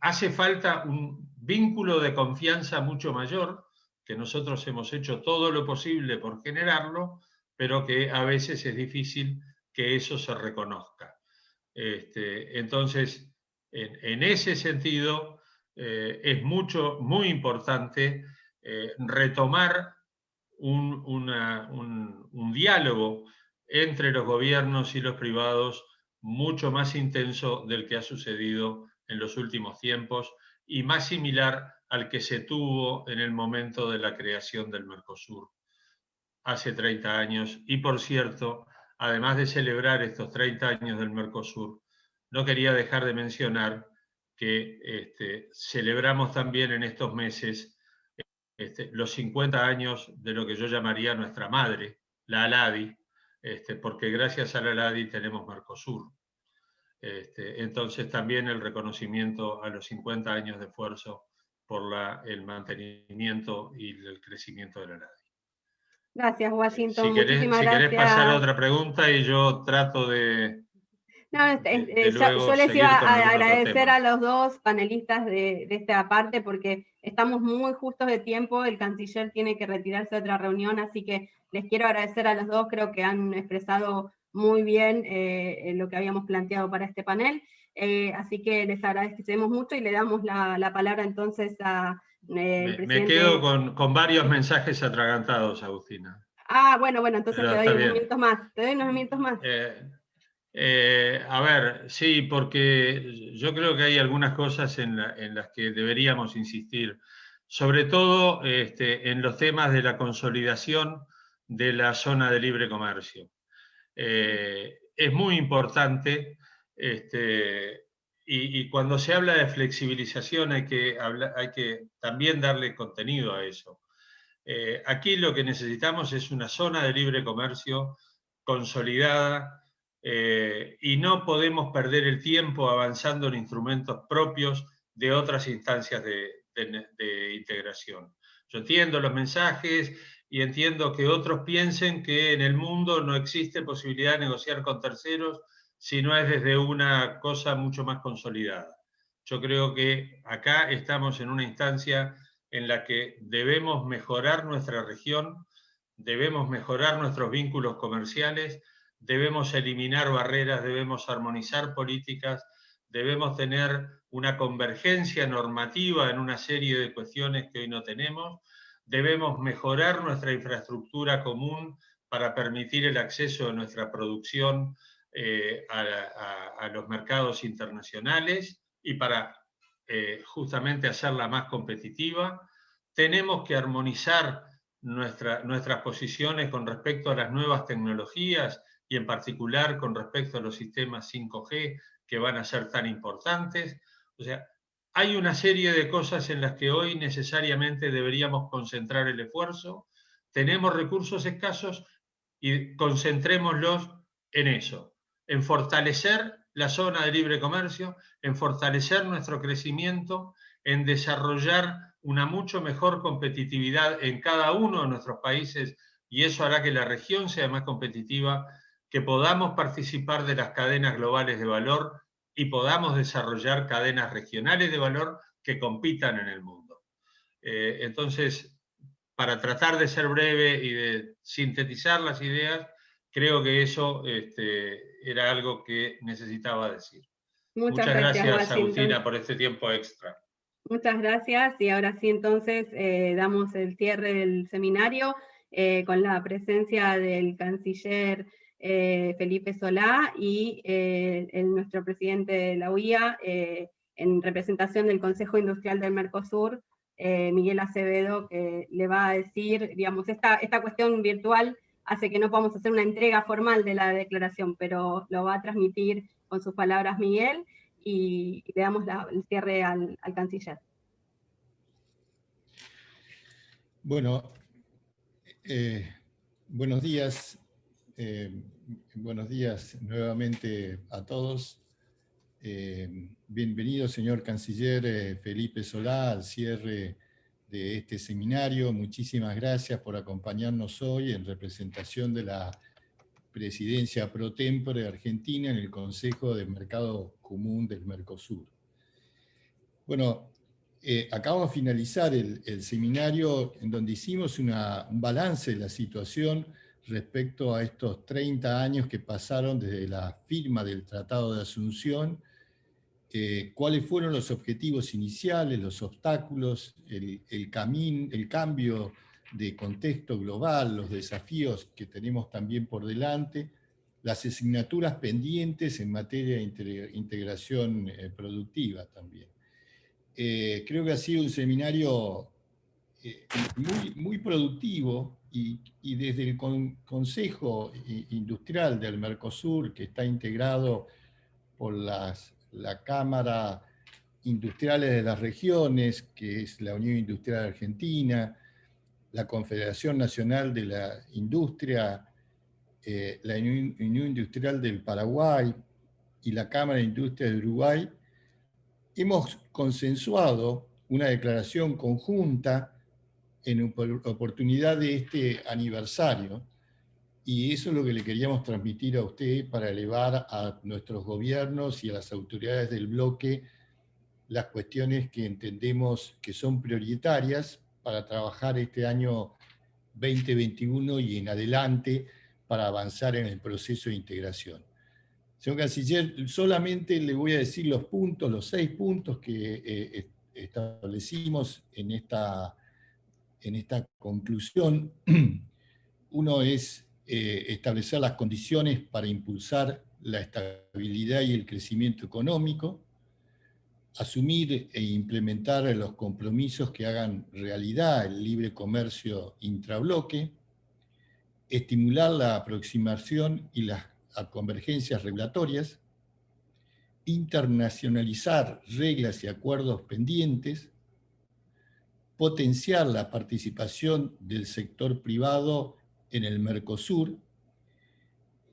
Hace falta un vínculo de confianza mucho mayor, que nosotros hemos hecho todo lo posible por generarlo, pero que a veces es difícil que eso se reconozca. Entonces, en ese sentido, es muy importante retomar un diálogo entre los gobiernos y los privados mucho más intenso del que ha sucedido en los últimos tiempos y más similar al que se tuvo en el momento de la creación del Mercosur hace 30 años. Y por cierto, además de celebrar estos 30 años del Mercosur, no quería dejar de mencionar que celebramos también en estos meses los 50 años de lo que yo llamaría nuestra madre, la ALADI, porque gracias a la ALADI tenemos Mercosur. Entonces también el reconocimiento a los 50 años de esfuerzo por el mantenimiento y el crecimiento de la ALADI. Gracias, Washington. Si querés pasar a otra pregunta y yo trato de... No, yo les iba a agradecer a los dos panelistas de esta parte porque estamos muy justos de tiempo, el canciller tiene que retirarse de otra reunión, así que les quiero agradecer a los dos, creo que han expresado muy bien lo que habíamos planteado para este panel, así que les agradecemos mucho y le damos la palabra entonces a... Me quedo con varios mensajes atragantados, Agustina. Bueno, entonces te doy unos minutos más. A ver, sí, porque yo creo que hay algunas cosas en las que deberíamos insistir, sobre todo en los temas de la consolidación de la zona de libre comercio. Es muy importante, y cuando se habla de flexibilización hay que también darle contenido a eso. Aquí lo que necesitamos es una zona de libre comercio consolidada, y no podemos perder el tiempo avanzando en instrumentos propios de otras instancias de integración. Yo entiendo los mensajes y entiendo que otros piensen que en el mundo no existe posibilidad de negociar con terceros si no es desde una cosa mucho más consolidada. Yo creo que acá estamos en una instancia en la que debemos mejorar nuestra región, debemos mejorar nuestros vínculos comerciales, debemos eliminar barreras, debemos armonizar políticas, debemos tener una convergencia normativa en una serie de cuestiones que hoy no tenemos, debemos mejorar nuestra infraestructura común para permitir el acceso de nuestra producción a los mercados internacionales y para justamente hacerla más competitiva. Tenemos que armonizar nuestras posiciones con respecto a las nuevas tecnologías y en particular con respecto a los sistemas 5G que van a ser tan importantes. O sea, hay una serie de cosas en las que hoy necesariamente deberíamos concentrar el esfuerzo. Tenemos recursos escasos y concentrémoslos en eso, en fortalecer la zona de libre comercio, en fortalecer nuestro crecimiento, en desarrollar una mucho mejor competitividad en cada uno de nuestros países, y eso hará que la región sea más competitiva, que podamos participar de las cadenas globales de valor y podamos desarrollar cadenas regionales de valor que compitan en el mundo. Entonces, para tratar de ser breve y de sintetizar las ideas, creo que eso era algo que necesitaba decir. Muchas gracias Agustina, por este tiempo extra. Muchas gracias, y ahora sí entonces damos el cierre del seminario con la presencia del canciller Felipe Solá y nuestro presidente de la UIA, en representación del Consejo Industrial del Mercosur, Miguel Acevedo, que le va a decir, digamos, esta cuestión virtual hace que no podamos hacer una entrega formal de la declaración, pero lo va a transmitir con sus palabras Miguel, y le damos el cierre al canciller. Bueno, buenos días. Buenos días nuevamente a todos. Bienvenido, señor canciller Felipe Solá, al cierre de este seminario. Muchísimas gracias por acompañarnos hoy en representación de la Presidencia pro tempore de Argentina en el Consejo de Mercado Común del Mercosur. Bueno, acabamos de finalizar el seminario en donde hicimos un balance de la situación respecto a estos 30 años que pasaron desde la firma del Tratado de Asunción, cuáles fueron los objetivos iniciales, los obstáculos, el cambio de contexto global, los desafíos que tenemos también por delante, las asignaturas pendientes en materia de integración productiva también. Creo que ha sido un seminario muy productivo y desde el Consejo Industrial del Mercosur, que está integrado por la Cámara Industriales de las Regiones, que es la Unión Industrial Argentina, la Confederación Nacional de la Industria, la Unión Industrial del Paraguay y la Cámara de Industria de Uruguay, hemos consensuado una declaración conjunta en oportunidad de este aniversario, y eso es lo que le queríamos transmitir a usted para elevar a nuestros gobiernos y a las autoridades del bloque las cuestiones que entendemos que son prioritarias para trabajar este año 2021 y en adelante para avanzar en el proceso de integración. Señor canciller, solamente le voy a decir los 6 puntos que establecimos en esta conclusión. Uno es establecer las condiciones para impulsar la estabilidad y el crecimiento económico, asumir e implementar los compromisos que hagan realidad el libre comercio intrabloque, estimular la aproximación y las convergencias regulatorias, internacionalizar reglas y acuerdos pendientes, potenciar la participación del sector privado en el Mercosur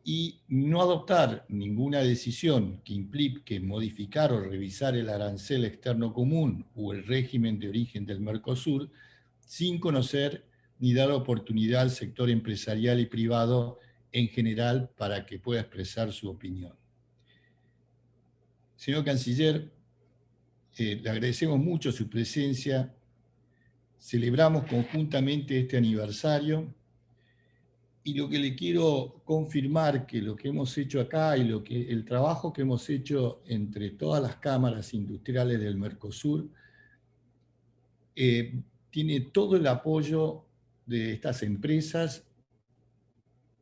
y no adoptar ninguna decisión que implique modificar o revisar el arancel externo común o el régimen de origen del Mercosur sin conocer ni dar oportunidad al sector empresarial y privado en general para que pueda expresar su opinión. Señor canciller, le agradecemos mucho su presencia. Celebramos conjuntamente este aniversario y lo que le quiero confirmar que lo que hemos hecho acá y el trabajo que hemos hecho entre todas las cámaras industriales del Mercosur tiene todo el apoyo de estas empresas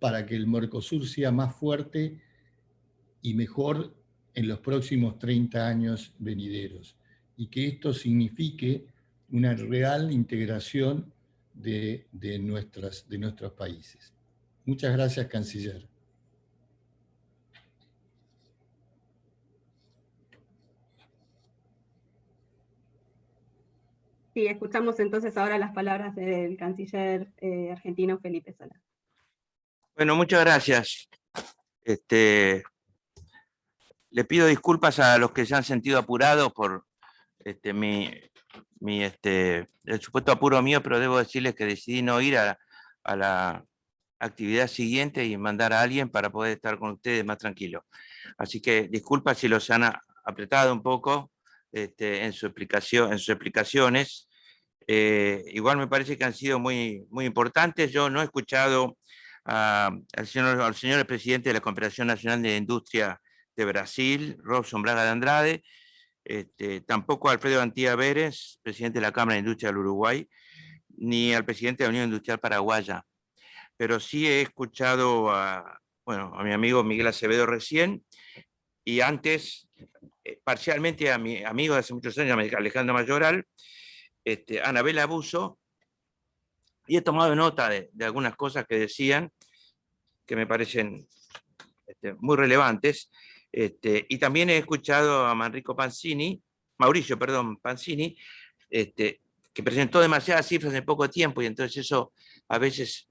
para que el Mercosur sea más fuerte y mejor en los próximos 30 años venideros, y que esto signifique una real integración de nuestros países. Muchas gracias, canciller. Sí, escuchamos entonces ahora las palabras del canciller argentino Felipe Solá. Bueno, muchas gracias. Le pido disculpas a los que se han sentido apurados por el supuesto apuro mío, pero debo decirles que decidí no ir a la actividad siguiente y mandar a alguien para poder estar con ustedes más tranquilo. Así que disculpas si los han apretado un poco en sus explicaciones. Igual me parece que han sido muy importantes. Yo no he escuchado al señor presidente de la Confederación Nacional de Industria de Brasil, Robson Braga de Andrade, tampoco a Alfredo Antía Vélez, presidente de la Cámara de Industria del Uruguay, ni al presidente de la Unión Industrial Paraguaya. Pero sí he escuchado a mi amigo Miguel Acevedo recién, y antes, parcialmente a mi amigo de hace muchos años, Alejandro Mayoral, Anabel Abuso, y he tomado nota de algunas cosas que decían que me parecen muy relevantes, y también he escuchado a Mauricio Pancini, que presentó demasiadas cifras en poco tiempo y entonces eso a veces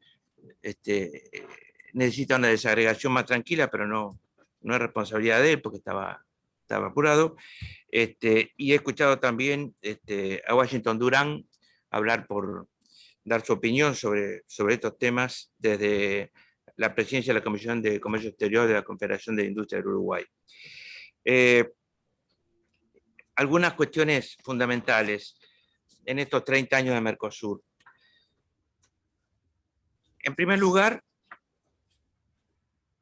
necesita una desagregación más tranquila, pero no es responsabilidad de él porque estaba apurado. Y he escuchado también a Washington Durán hablar dar su opinión sobre estos temas desde la presidencia de la Comisión de Comercio Exterior de la Confederación de la Industria del Uruguay. Algunas cuestiones fundamentales en estos 30 años de Mercosur. En primer lugar,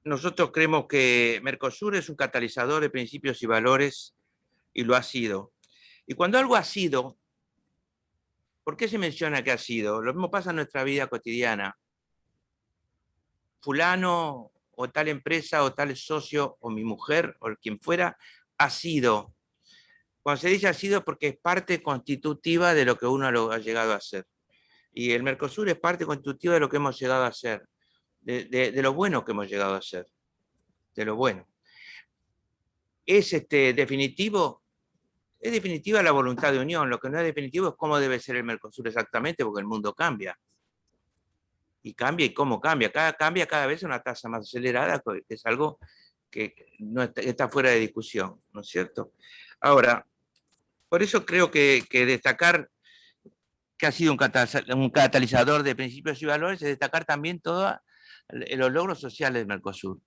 nosotros creemos que Mercosur es un catalizador de principios y valores, y lo ha sido. Y cuando algo ha sido, ¿por qué se menciona que ha sido? Lo mismo pasa en nuestra vida cotidiana. Fulano, o tal empresa, o tal socio, o mi mujer, o quien fuera, ha sido. Cuando se dice ha sido, porque es parte constitutiva de lo que uno ha llegado a hacer. Y el Mercosur es parte constitutiva de lo que hemos llegado a hacer, de lo bueno que hemos llegado a hacer, de lo bueno. ¿Es definitivo? Es definitiva la voluntad de unión, lo que no es definitivo es cómo debe ser el Mercosur exactamente, porque el mundo cambia. Y cambia, y cómo cambia. Cambia cada vez a una tasa más acelerada, que es algo que no está fuera de discusión, ¿no es cierto? Ahora, por eso creo que destacar que ha sido un catalizador de principios y valores es destacar también todos los logros sociales del Mercosur.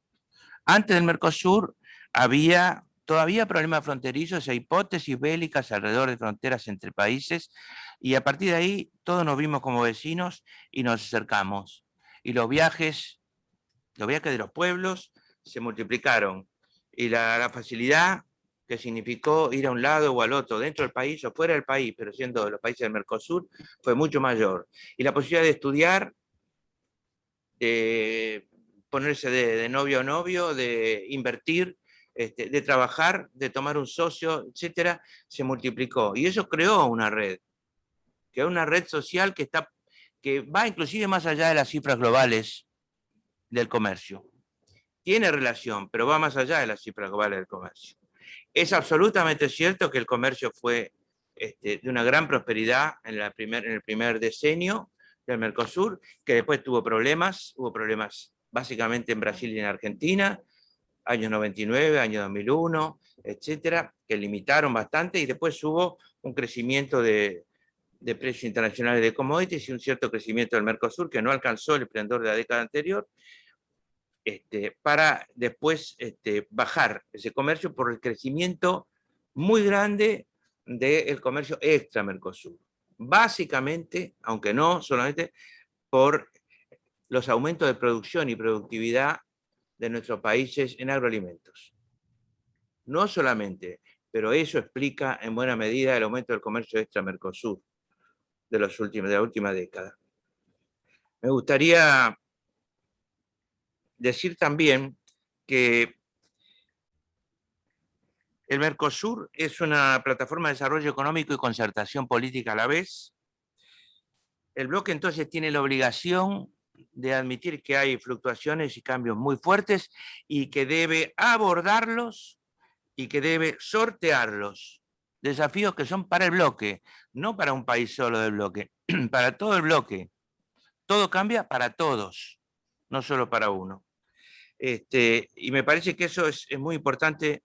Antes del Mercosur había todavía problemas fronterizos e hipótesis bélicas alrededor de fronteras entre países, y a partir de ahí todos nos vimos como vecinos y nos acercamos. Y los viajes de los pueblos se multiplicaron, y la facilidad que significó ir a un lado o al otro, dentro del país o fuera del país, pero siendo los países del Mercosur, fue mucho mayor. Y la posibilidad de estudiar, de ponerse de novio a novio, de invertir, de trabajar, de tomar un socio, etcétera, se multiplicó. Y eso creó una red social que va inclusive más allá de las cifras globales del comercio. Tiene relación, pero va más allá de las cifras globales del comercio. Es absolutamente cierto que el comercio fue de una gran prosperidad en el primer decenio del Mercosur, que después hubo problemas básicamente en Brasil y en Argentina, años 99, año 2001, etcétera, que limitaron bastante, y después hubo un crecimiento de precios internacionales de commodities y un cierto crecimiento del Mercosur que no alcanzó el esplendor de la década anterior, para después bajar ese comercio por el crecimiento muy grande del comercio extra-Mercosur. Básicamente, aunque no solamente, por los aumentos de producción y productividad de nuestros países en agroalimentos. No solamente, pero eso explica en buena medida el aumento del comercio extra-Mercosur de la última década. Me gustaría decir también que el Mercosur es una plataforma de desarrollo económico y concertación política a la vez. El bloque entonces tiene la obligación de admitir que hay fluctuaciones y cambios muy fuertes y que debe abordarlos y que debe sortearlos. Desafíos que son para el bloque, no para un país solo del bloque, para todo el bloque. Todo cambia para todos, no solo para uno. Y me parece que eso es muy importante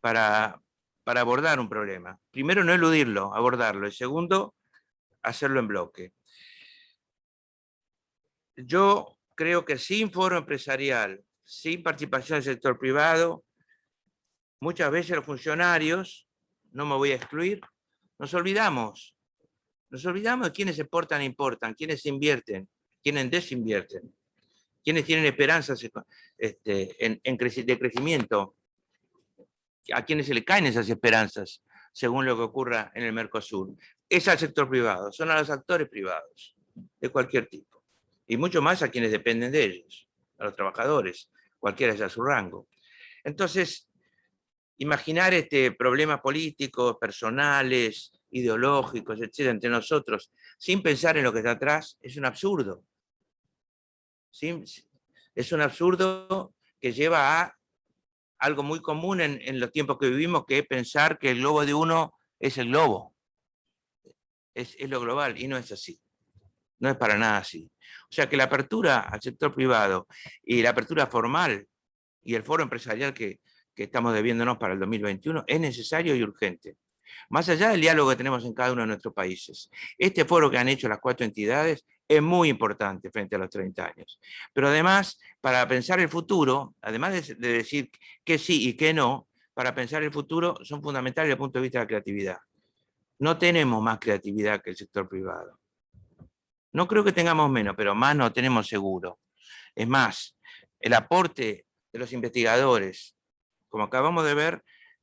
para abordar un problema. Primero, no eludirlo, abordarlo. Y segundo, hacerlo en bloque. Yo creo que sin foro empresarial, sin participación del sector privado, muchas veces los funcionarios, no me voy a excluir, nos olvidamos de quiénes exportan e importan, quiénes invierten, quiénes desinvierten, quiénes tienen esperanzas de crecimiento, a quienes se le caen esas esperanzas, según lo que ocurra en el Mercosur. Es al sector privado, son a los actores privados, de cualquier tipo. Y mucho más a quienes dependen de ellos, a los trabajadores, cualquiera sea su rango. Entonces, imaginar problemas políticos, personales, ideológicos, etcétera, entre nosotros, sin pensar en lo que está atrás, es un absurdo. Es un absurdo que lleva a algo muy común en los tiempos que vivimos, que es pensar que el globo de uno es el globo. es lo global, y no es así. No es para nada así. O sea que la apertura al sector privado y la apertura formal y el foro empresarial que estamos debiéndonos para el 2021 es necesario y urgente. Más allá del diálogo que tenemos en cada uno de nuestros países. Este foro que han hecho las 4 entidades es muy importante frente a los 30 años. Pero además, para pensar el futuro, además de decir que sí y que no, para pensar el futuro son fundamentales desde el punto de vista de la creatividad. No tenemos más creatividad que el sector privado. No creo que tengamos menos, pero más no tenemos seguro. Es más, el aporte de los investigadores, como acabamos de ver,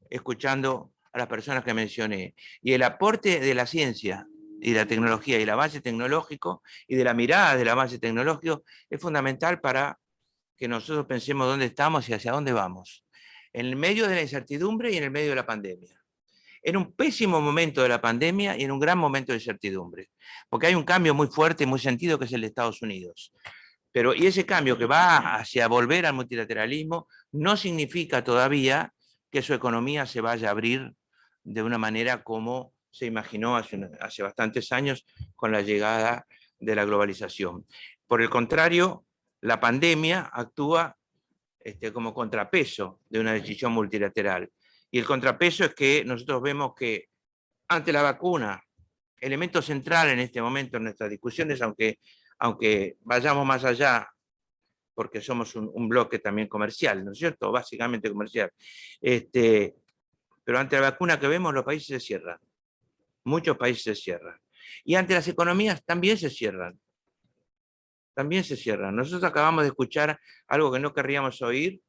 escuchando a las personas que mencioné, y el aporte de la ciencia y la tecnología y el avance tecnológico y de la mirada del avance tecnológico es fundamental para que nosotros pensemos dónde estamos y hacia dónde vamos. En el medio de la incertidumbre y en el medio de la pandemia. En un pésimo momento de la pandemia y en un gran momento de incertidumbre, porque hay un cambio muy fuerte y muy sentido que es el de Estados Unidos. Y ese cambio que va hacia volver al multilateralismo no significa todavía que su economía se vaya a abrir de una manera como se imaginó hace bastantes años con la llegada de la globalización. Por el contrario, la pandemia actúa como contrapeso de una decisión multilateral. Y el contrapeso es que nosotros vemos que ante la vacuna, elemento central en este momento en nuestras discusiones, aunque vayamos más allá, porque somos un bloque también comercial, ¿no es cierto? Básicamente comercial. Pero ante la vacuna que vemos, los países se cierran. Muchos países se cierran. Y ante las economías también se cierran. También se cierran. Nosotros acabamos de escuchar algo que no querríamos oír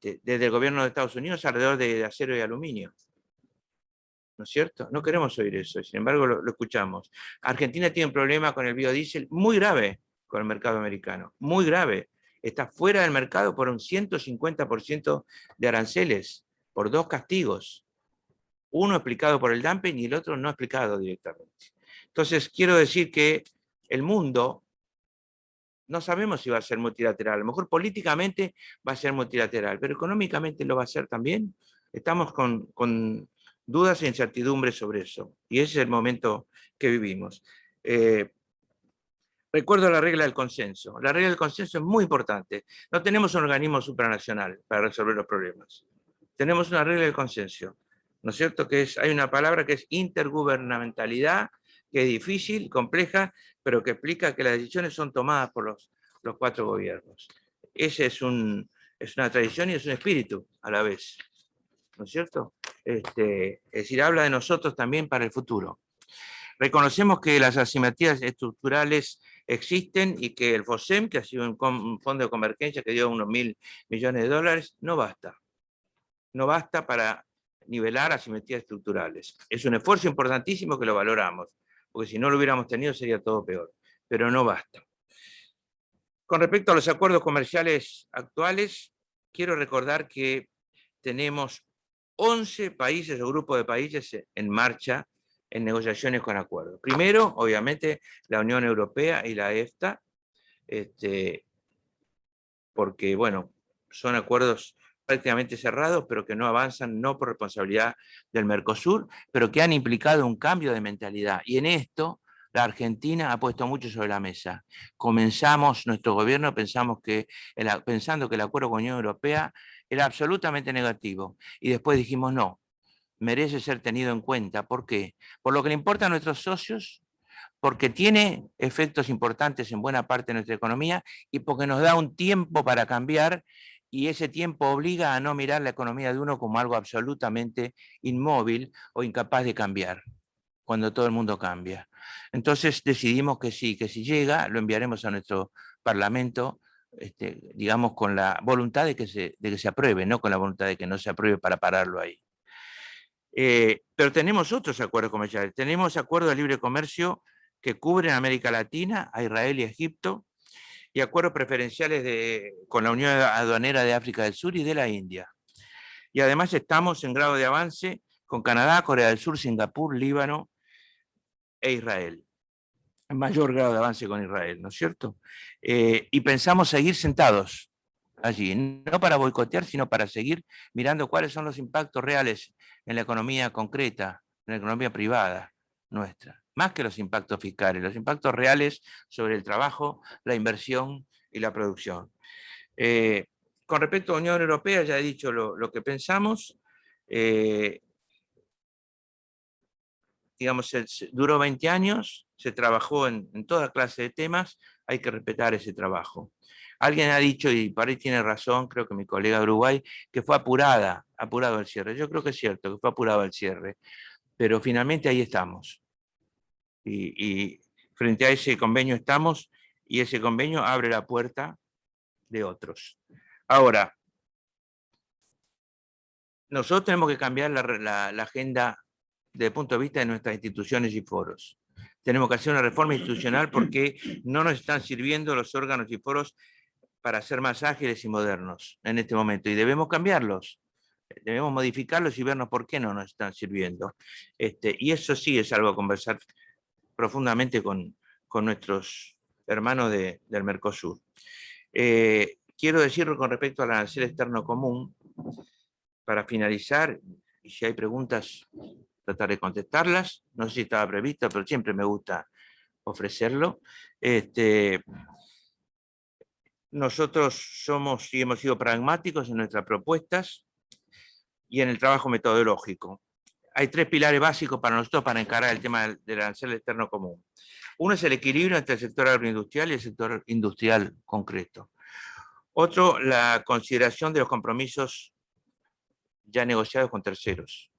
desde el gobierno de Estados Unidos alrededor de acero y aluminio. ¿No es cierto? No queremos oír eso, sin embargo lo escuchamos. Argentina tiene un problema con el biodiesel muy grave con el mercado americano, muy grave. Está fuera del mercado por un 150% de aranceles, por 2 castigos. Uno explicado por el dumping y el otro no explicado directamente. Entonces, quiero decir que el mundo no sabemos si va a ser multilateral. A lo mejor políticamente va a ser multilateral, pero económicamente lo va a ser también. Estamos con dudas e incertidumbres sobre eso. Y ese es el momento que vivimos. Recuerdo la regla del consenso. La regla del consenso es muy importante. No tenemos un organismo supranacional para resolver los problemas. Tenemos una regla del consenso. ¿No es cierto? Hay una palabra que es intergubernamentalidad, que es difícil, compleja, pero que explica que las decisiones son tomadas por los 4 gobiernos. Ese es una tradición y es un espíritu a la vez. ¿No es cierto? Es decir, habla de nosotros también para el futuro. Reconocemos que las asimetrías estructurales existen y que el FOSEM, que ha sido un fondo de convergencia que dio unos $1.000 millones, no basta. No basta para nivelar asimetrías estructurales. Es un esfuerzo importantísimo que lo valoramos, porque si no lo hubiéramos tenido sería todo peor, pero no basta. Con respecto a los acuerdos comerciales actuales, quiero recordar que tenemos 11 países o grupos de países en marcha en negociaciones con acuerdos. Primero, obviamente, la Unión Europea y la EFTA, porque, bueno, son acuerdos prácticamente cerrados, pero que no avanzan, no por responsabilidad del Mercosur, pero que han implicado un cambio de mentalidad. Y en esto, la Argentina ha puesto mucho sobre la mesa. Comenzamos, nuestro gobierno pensando que el acuerdo con la Unión Europea era absolutamente negativo. Y después dijimos, no, merece ser tenido en cuenta. ¿Por qué? Por lo que le importa a nuestros socios, porque tiene efectos importantes en buena parte de nuestra economía y porque nos da un tiempo para cambiar y ese tiempo obliga a no mirar la economía de uno como algo absolutamente inmóvil o incapaz de cambiar, cuando todo el mundo cambia. Entonces decidimos que sí, que si llega, lo enviaremos a nuestro Parlamento, digamos, con la voluntad de que se apruebe, no con la voluntad de que no se apruebe para pararlo ahí. Pero tenemos otros acuerdos comerciales. Tenemos acuerdos de libre comercio que cubren a América Latina, a Israel y a Egipto, y acuerdos preferenciales con la Unión Aduanera de África del Sur y de la India. Y además estamos en grado de avance con Canadá, Corea del Sur, Singapur, Líbano e Israel. En mayor grado de avance con Israel, ¿no es cierto? Y pensamos seguir sentados allí, no para boicotear, sino para seguir mirando cuáles son los impactos reales en la economía concreta, en la economía privada nuestra. más que los impactos fiscales, los impactos reales sobre el trabajo, la inversión y la producción. Con respecto a la Unión Europea, ya he dicho lo que pensamos. Digamos, duró 20 años, se trabajó en toda clase de temas, hay que respetar ese trabajo. Alguien ha dicho, y para ahí tiene razón, creo que mi colega de Uruguay, que fue apurado el cierre. Yo creo que es cierto, que fue apurado el cierre, pero finalmente ahí estamos. Y frente a ese convenio estamos, y ese convenio abre la puerta de otros. Ahora, nosotros tenemos que cambiar la agenda desde el punto de vista de nuestras instituciones y foros. Tenemos que hacer una reforma institucional porque no nos están sirviendo los órganos y foros para ser más ágiles y modernos en este momento, y debemos cambiarlos, debemos modificarlos y vernos por qué no nos están sirviendo. Y eso sí es algo a conversar profundamente con nuestros hermanos del Mercosur. Quiero decirlo con respecto al arancel externo común, para finalizar, y si hay preguntas, tratar de contestarlas. No sé si estaba previsto, pero siempre me gusta ofrecerlo. Nosotros somos y hemos sido pragmáticos en nuestras propuestas y en el trabajo metodológico. Hay 3 pilares básicos para nosotros para encarar el tema del arancel externo común. Uno es el equilibrio entre el sector agroindustrial y el sector industrial concreto. Otro, la consideración de los compromisos ya negociados con terceros.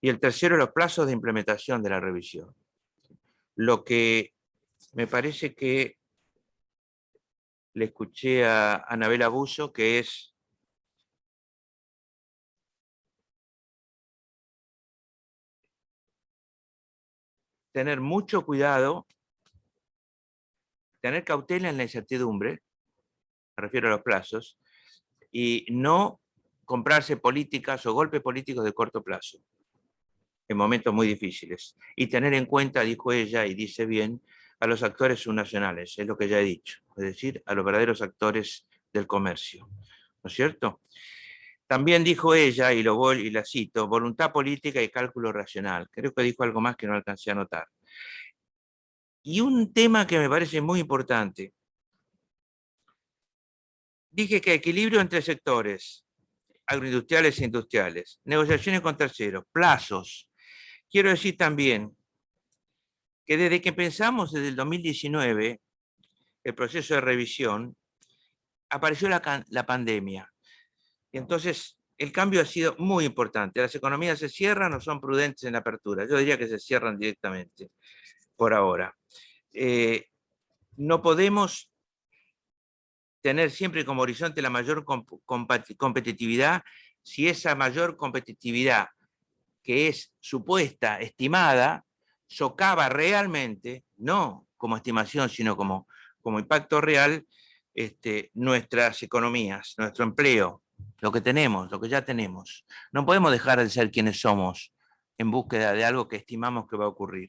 Y el tercero, los plazos de implementación de la revisión. Lo que me parece que le escuché a Anabel Abuso, que es tener mucho cuidado, tener cautela en la incertidumbre, me refiero a los plazos, y no comprarse políticas o golpes políticos de corto plazo en momentos muy difíciles. Y tener en cuenta, dijo ella, y dice bien, a los actores subnacionales, es lo que ya he dicho, es decir, a los verdaderos actores del comercio, ¿no es cierto? También dijo ella, y la cito, voluntad política y cálculo racional. Creo que dijo algo más que no alcancé a notar. Y un tema que me parece muy importante. Dije que equilibrio entre sectores, agroindustriales e industriales, negociaciones con terceros, plazos. Quiero decir también que desde que pensamos desde el 2019, el proceso de revisión, apareció la pandemia. Y entonces el cambio ha sido muy importante. Las economías se cierran o son prudentes en la apertura. Yo diría que se cierran directamente por ahora. No podemos tener siempre como horizonte la mayor competitividad si esa mayor competitividad que es supuesta, estimada, socava realmente, no como estimación, sino como impacto real, nuestras economías, nuestro empleo, lo que tenemos, lo que ya tenemos. No podemos dejar de ser quienes somos en búsqueda de algo que estimamos que va a ocurrir.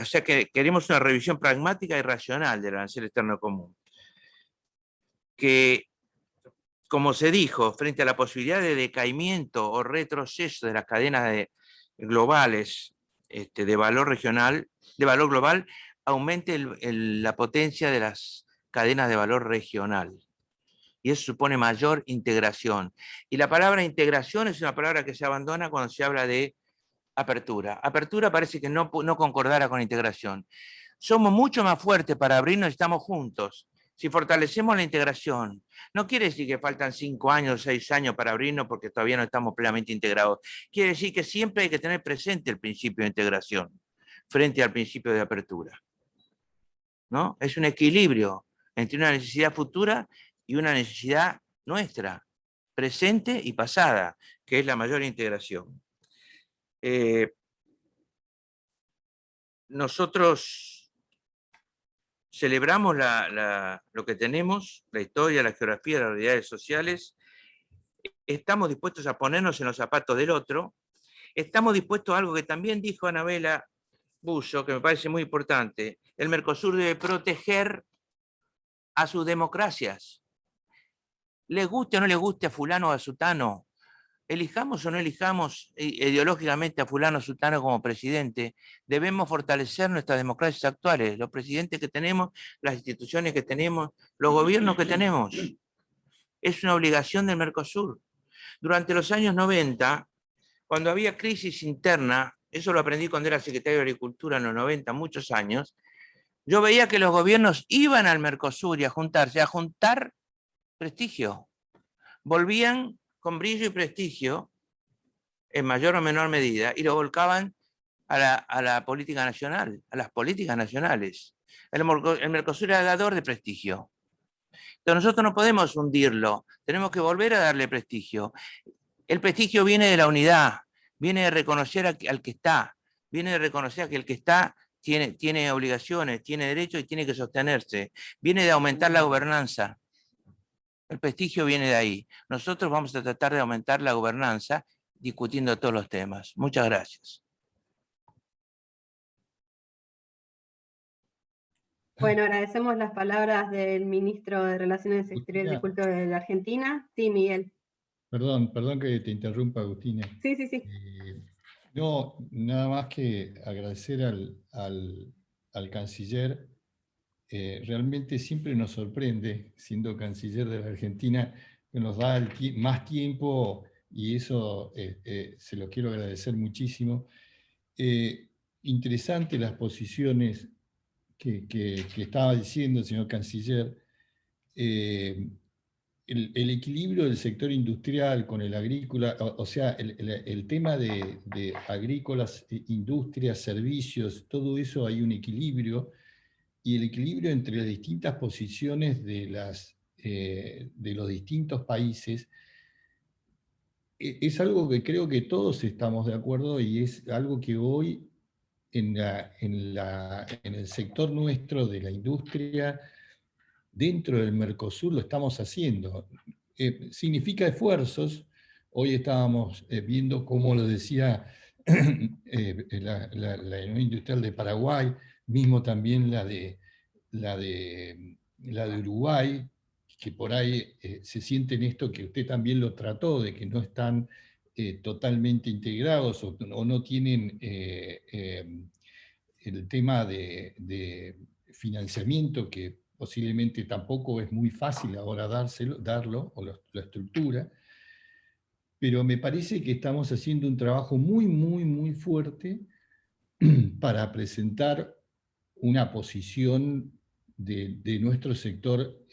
O sea que queremos una revisión pragmática y racional del arancel externo común. Que, como se dijo, frente a la posibilidad de decaimiento o retroceso de las cadenas globales de valor regional, de valor global, aumente la potencia de las cadenas de valor regional. Y eso supone mayor integración. Y la palabra integración es una palabra que se abandona cuando se habla de apertura. Apertura parece que no concordara con integración. Somos mucho más fuertes para abrirnos y estamos juntos. Si fortalecemos la integración, no quiere decir que faltan 5 años, 6 años para abrirnos porque todavía no estamos plenamente integrados. Quiere decir que siempre hay que tener presente el principio de integración frente al principio de apertura, ¿no? Es un equilibrio entre una necesidad futura y una necesidad nuestra, presente y pasada, que es la mayor integración. Nosotros celebramos lo que tenemos, la historia, la geografía, las realidades sociales. Estamos dispuestos a ponernos en los zapatos del otro. Estamos dispuestos a algo que también dijo Anabela Buso, que me parece muy importante. El Mercosur debe proteger a sus democracias. Les guste o no les guste a fulano o a sutano, elijamos o no elijamos ideológicamente a fulano sultano como presidente, debemos fortalecer nuestras democracias actuales, los presidentes que tenemos, las instituciones que tenemos, los gobiernos que tenemos. Es una obligación del Mercosur. Durante los años 90, cuando había crisis interna, eso lo aprendí cuando era secretario de Agricultura en los 90, muchos años, yo veía que los gobiernos iban al Mercosur y a juntarse, a juntar prestigio. Volvían con brillo y prestigio, en mayor o menor medida, y lo volcaban a la política nacional, a las políticas nacionales. El Mercosur era dador de prestigio. Entonces nosotros no podemos hundirlo, tenemos que volver a darle prestigio. El prestigio viene de la unidad, viene de reconocer al que está, viene de reconocer que el que está tiene obligaciones, tiene derechos y tiene que sostenerse, viene de aumentar la gobernanza. El prestigio viene de ahí. Nosotros vamos a tratar de aumentar la gobernanza discutiendo todos los temas. Muchas gracias. Bueno, agradecemos las palabras del ministro de Relaciones Exteriores y Cultura de la Argentina. Sí, Miguel. Perdón que te interrumpa, Agustina. Sí, sí, sí. No, nada más que agradecer al canciller. Realmente siempre nos sorprende, siendo canciller de la Argentina, que nos da más tiempo, y eso se lo quiero agradecer muchísimo. Interesante las posiciones que estaba diciendo el señor canciller. El equilibrio del sector industrial con el agrícola, o sea, el tema de agrícolas, industrias, servicios, todo eso hay un equilibrio, y el equilibrio entre las distintas posiciones de los distintos países es algo que creo que todos estamos de acuerdo, y es algo que hoy en el sector nuestro de la industria, dentro del Mercosur, lo estamos haciendo. Significa esfuerzos. Hoy estábamos viendo, como lo decía la Unión Industrial de Paraguay, mismo también la de Uruguay, que por ahí se siente en esto que usted también lo trató, de que no están totalmente integrados o no tienen el tema de financiamiento, que posiblemente tampoco es muy fácil ahora darlo, o la estructura, pero me parece que estamos haciendo un trabajo muy, muy, muy fuerte para presentar una posición de nuestro sector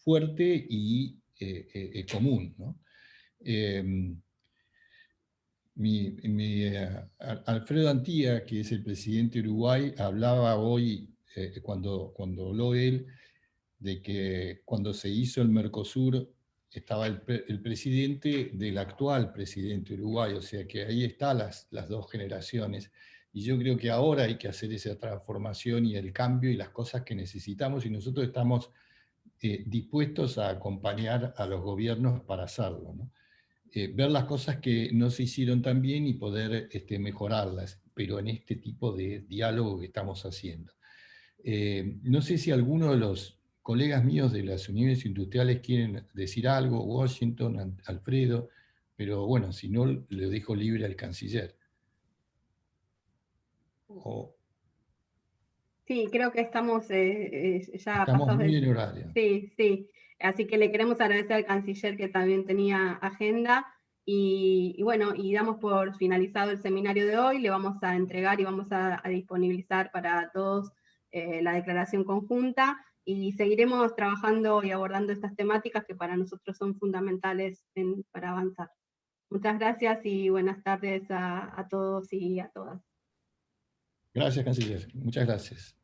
fuerte y común, ¿no? Alfredo Antía, que es el presidente de Uruguay, hablaba hoy, cuando habló él, de que cuando se hizo el Mercosur estaba el presidente del actual presidente de Uruguay, o sea que ahí están las dos generaciones. Y yo creo que ahora hay que hacer esa transformación y el cambio y las cosas que necesitamos, y nosotros estamos dispuestos a acompañar a los gobiernos para hacerlo, ¿no? Ver las cosas que no se hicieron tan bien y poder mejorarlas, pero en este tipo de diálogo que estamos haciendo. No sé si alguno de los colegas míos de las uniones industriales quieren decir algo, Washington, Alfredo, pero bueno, si no, le dejo libre al canciller. Sí, creo que estamos ya pasados muy en horario. Sí, sí. Así que le queremos agradecer al canciller, que también tenía agenda, y bueno, y damos por finalizado el seminario de hoy. Le vamos a entregar y vamos a disponibilizar para todos la declaración conjunta, y seguiremos trabajando y abordando estas temáticas que para nosotros son fundamentales para avanzar. Muchas gracias y buenas tardes a todos y a todas. Gracias, canciller. Muchas gracias.